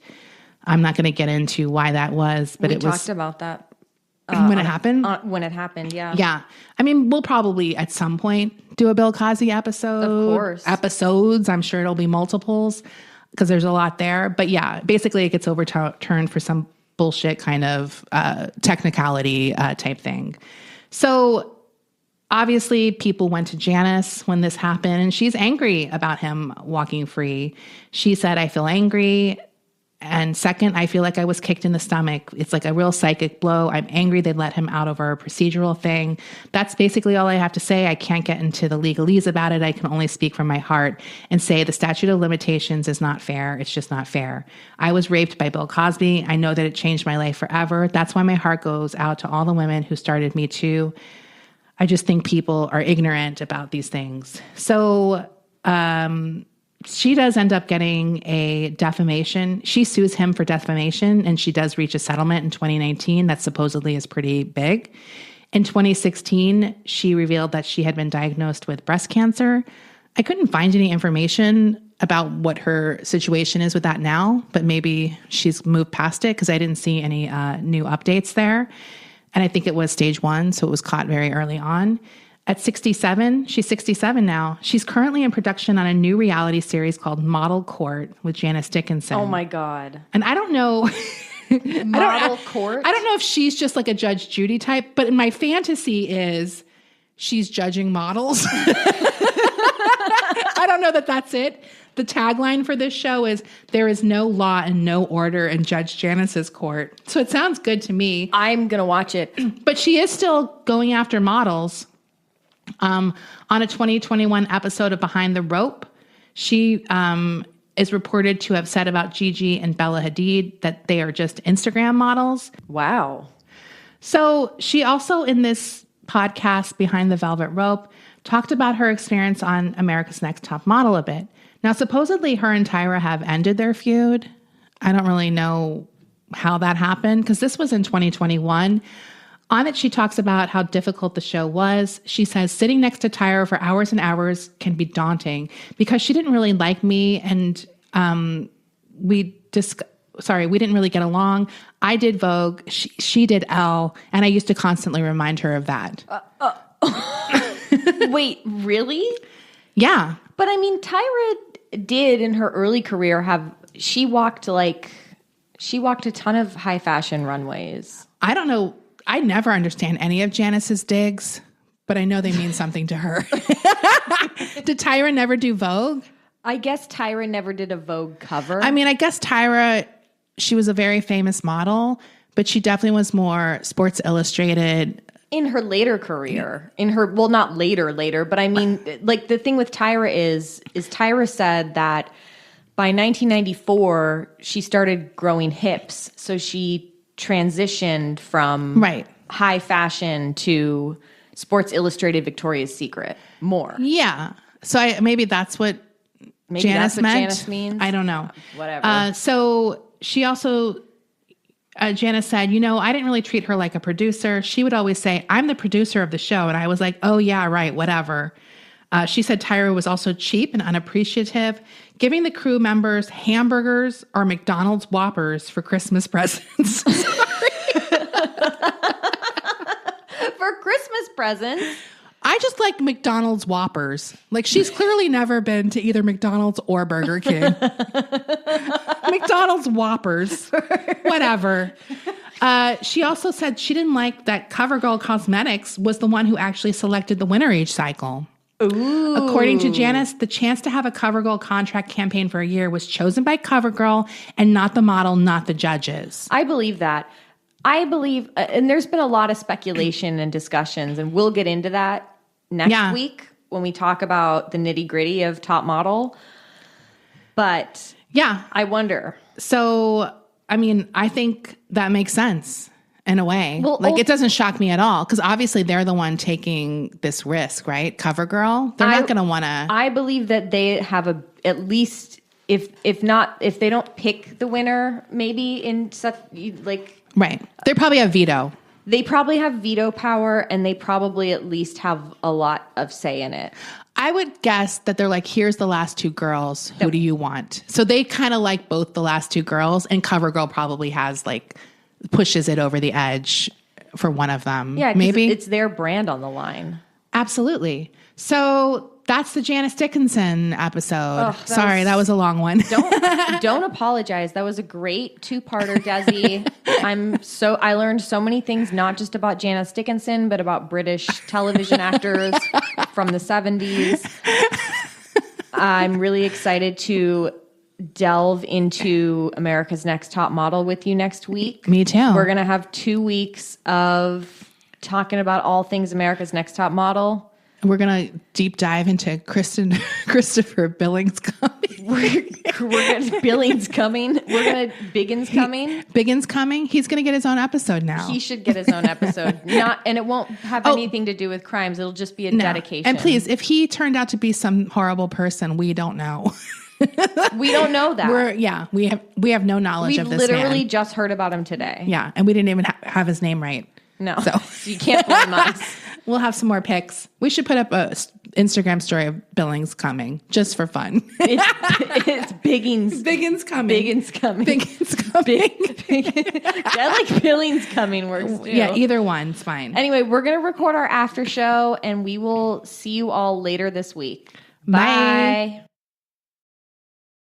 I'm not going to get into why that was, but we talked about that. When it happened? When it happened, yeah. Yeah. I mean, we'll probably at some point do a Bill Cosby episode. Of course. Episodes. I'm sure it'll be multiples because there's a lot there. But yeah, basically it gets overturned for some bullshit kind of technicality type thing. So obviously people went to Janice when this happened, and she's angry about him walking free. She said, "I feel angry. And second, I feel like I was kicked in the stomach. It's like a real psychic blow. I'm angry they let him out over a procedural thing. That's basically all I have to say. I can't get into the legalese about it. I can only speak from my heart and say the statute of limitations is not fair. It's just not fair. I was raped by Bill Cosby. I know that it changed my life forever. That's why my heart goes out to all the women who started Me Too. I just think people are ignorant about these things." So, she does end up getting a defamation. She sues him for defamation, and she does reach a settlement in 2019 that supposedly is pretty big. In 2016, she revealed that she had been diagnosed with breast cancer. I couldn't find any information about what her situation is with that now, but maybe she's moved past it because I didn't see any new updates there. And I think it was stage 1, so it was caught very early on. At 67, she's 67 now. She's currently in production on a new reality series called Model Court with Janice Dickinson. Oh my God. And I don't know. Model Court? I don't know if she's just like a Judge Judy type, but my fantasy is she's judging models. I don't know that that's it. The tagline for this show is "There is no law and no order in Judge Janice's court." So it sounds good to me. I'm going to watch it. But she is still going after models. On a 2021 episode of Behind the Rope, she is reported to have said about Gigi and Bella Hadid that they are just Instagram models. Wow. So she also, in this podcast, Behind the Velvet Rope, talked about her experience on America's Next Top Model a bit. Now, supposedly her and Tyra have ended their feud. I don't really know how that happened because this was in 2021. On it, she talks about how difficult the show was. She says, "Sitting next to Tyra for hours and hours can be daunting because she didn't really like me, and we didn't really get along. I did Vogue, she did Elle, and I used to constantly remind her of that." Wait, really? Yeah. But I mean, Tyra did in her early career she walked a ton of high fashion runways. I don't know. I never understand any of Janice's digs, but I know they mean something to her. Did Tyra never do Vogue? I guess Tyra never did a Vogue cover. I mean, I guess Tyra, she was a very famous model, but she definitely was more Sports Illustrated. In her later career, well, not later, but I mean, like the thing with Tyra is Tyra said that by 1994, she started growing hips. So she transitioned from high fashion to Sports Illustrated Victoria's Secret more. Yeah. So maybe that's what Janice meant. Janice means. I don't know. Whatever. So she also... Janice said, I didn't really treat her like a producer. She would always say, I'm the producer of the show. And I was like, oh, yeah, right, whatever. She said Tyra was also cheap and unappreciative, giving the crew members hamburgers or McDonald's Whoppers for Christmas presents. For Christmas presents? I just like McDonald's Whoppers. Like, she's clearly never been to either McDonald's or Burger King. McDonald's Whoppers. Whatever. She also said she didn't like that CoverGirl Cosmetics was the one who actually selected the winner each cycle. Ooh. According to Janice, the chance to have a CoverGirl contract campaign for a year was chosen by CoverGirl and not the model, not the judges. I believe that. I believe, and there's been a lot of speculation and discussions, and we'll get into that next week when we talk about the nitty gritty of Top Model. But yeah, I wonder. So, I mean, I think that makes sense in a way. Well, it doesn't shock me at all because obviously they're the one taking this risk, right? CoverGirl, they're not going to want to. I believe that they have at least if they don't pick the winner, maybe in such like. Right. They probably have veto. They probably have veto power, and they probably at least have a lot of say in it. I would guess that they're like, here's the last two girls. Who do you want? So they kind of like both the last two girls, and CoverGirl probably has like pushes it over the edge for one of them. Yeah, maybe it's their brand on the line. Absolutely. So that's the Janice Dickinson episode. Sorry, that was a long one. Don't apologize. That was a great two-parter, Desi. I learned so many things, not just about Janice Dickinson, but about British television actors from the 70s. I'm really excited to delve into America's Next Top Model with you next week. Me too. We're going to have 2 weeks of talking about all things America's Next Top Model. We're going to deep dive into Christopher Billings coming. We're going to Billings coming. We're going to Biggins coming. Biggins coming. He's going to get his own episode now. He should get his own episode. And it won't have anything to do with crimes. It'll just be a dedication. And please, if he turned out to be some horrible person, we don't know. We don't know that. We have no knowledge of this man. We've literally just heard about him today. Yeah, and we didn't even have his name right. No, so you can't blame us. We'll have some more pics. We should put up a Instagram story of Billings coming just for fun. It's Biggins. Biggins coming. Biggins coming. Biggins coming. I like Billings coming works too. Yeah, either one's fine. Anyway, we're going to record our after show and we will see you all later this week. Bye.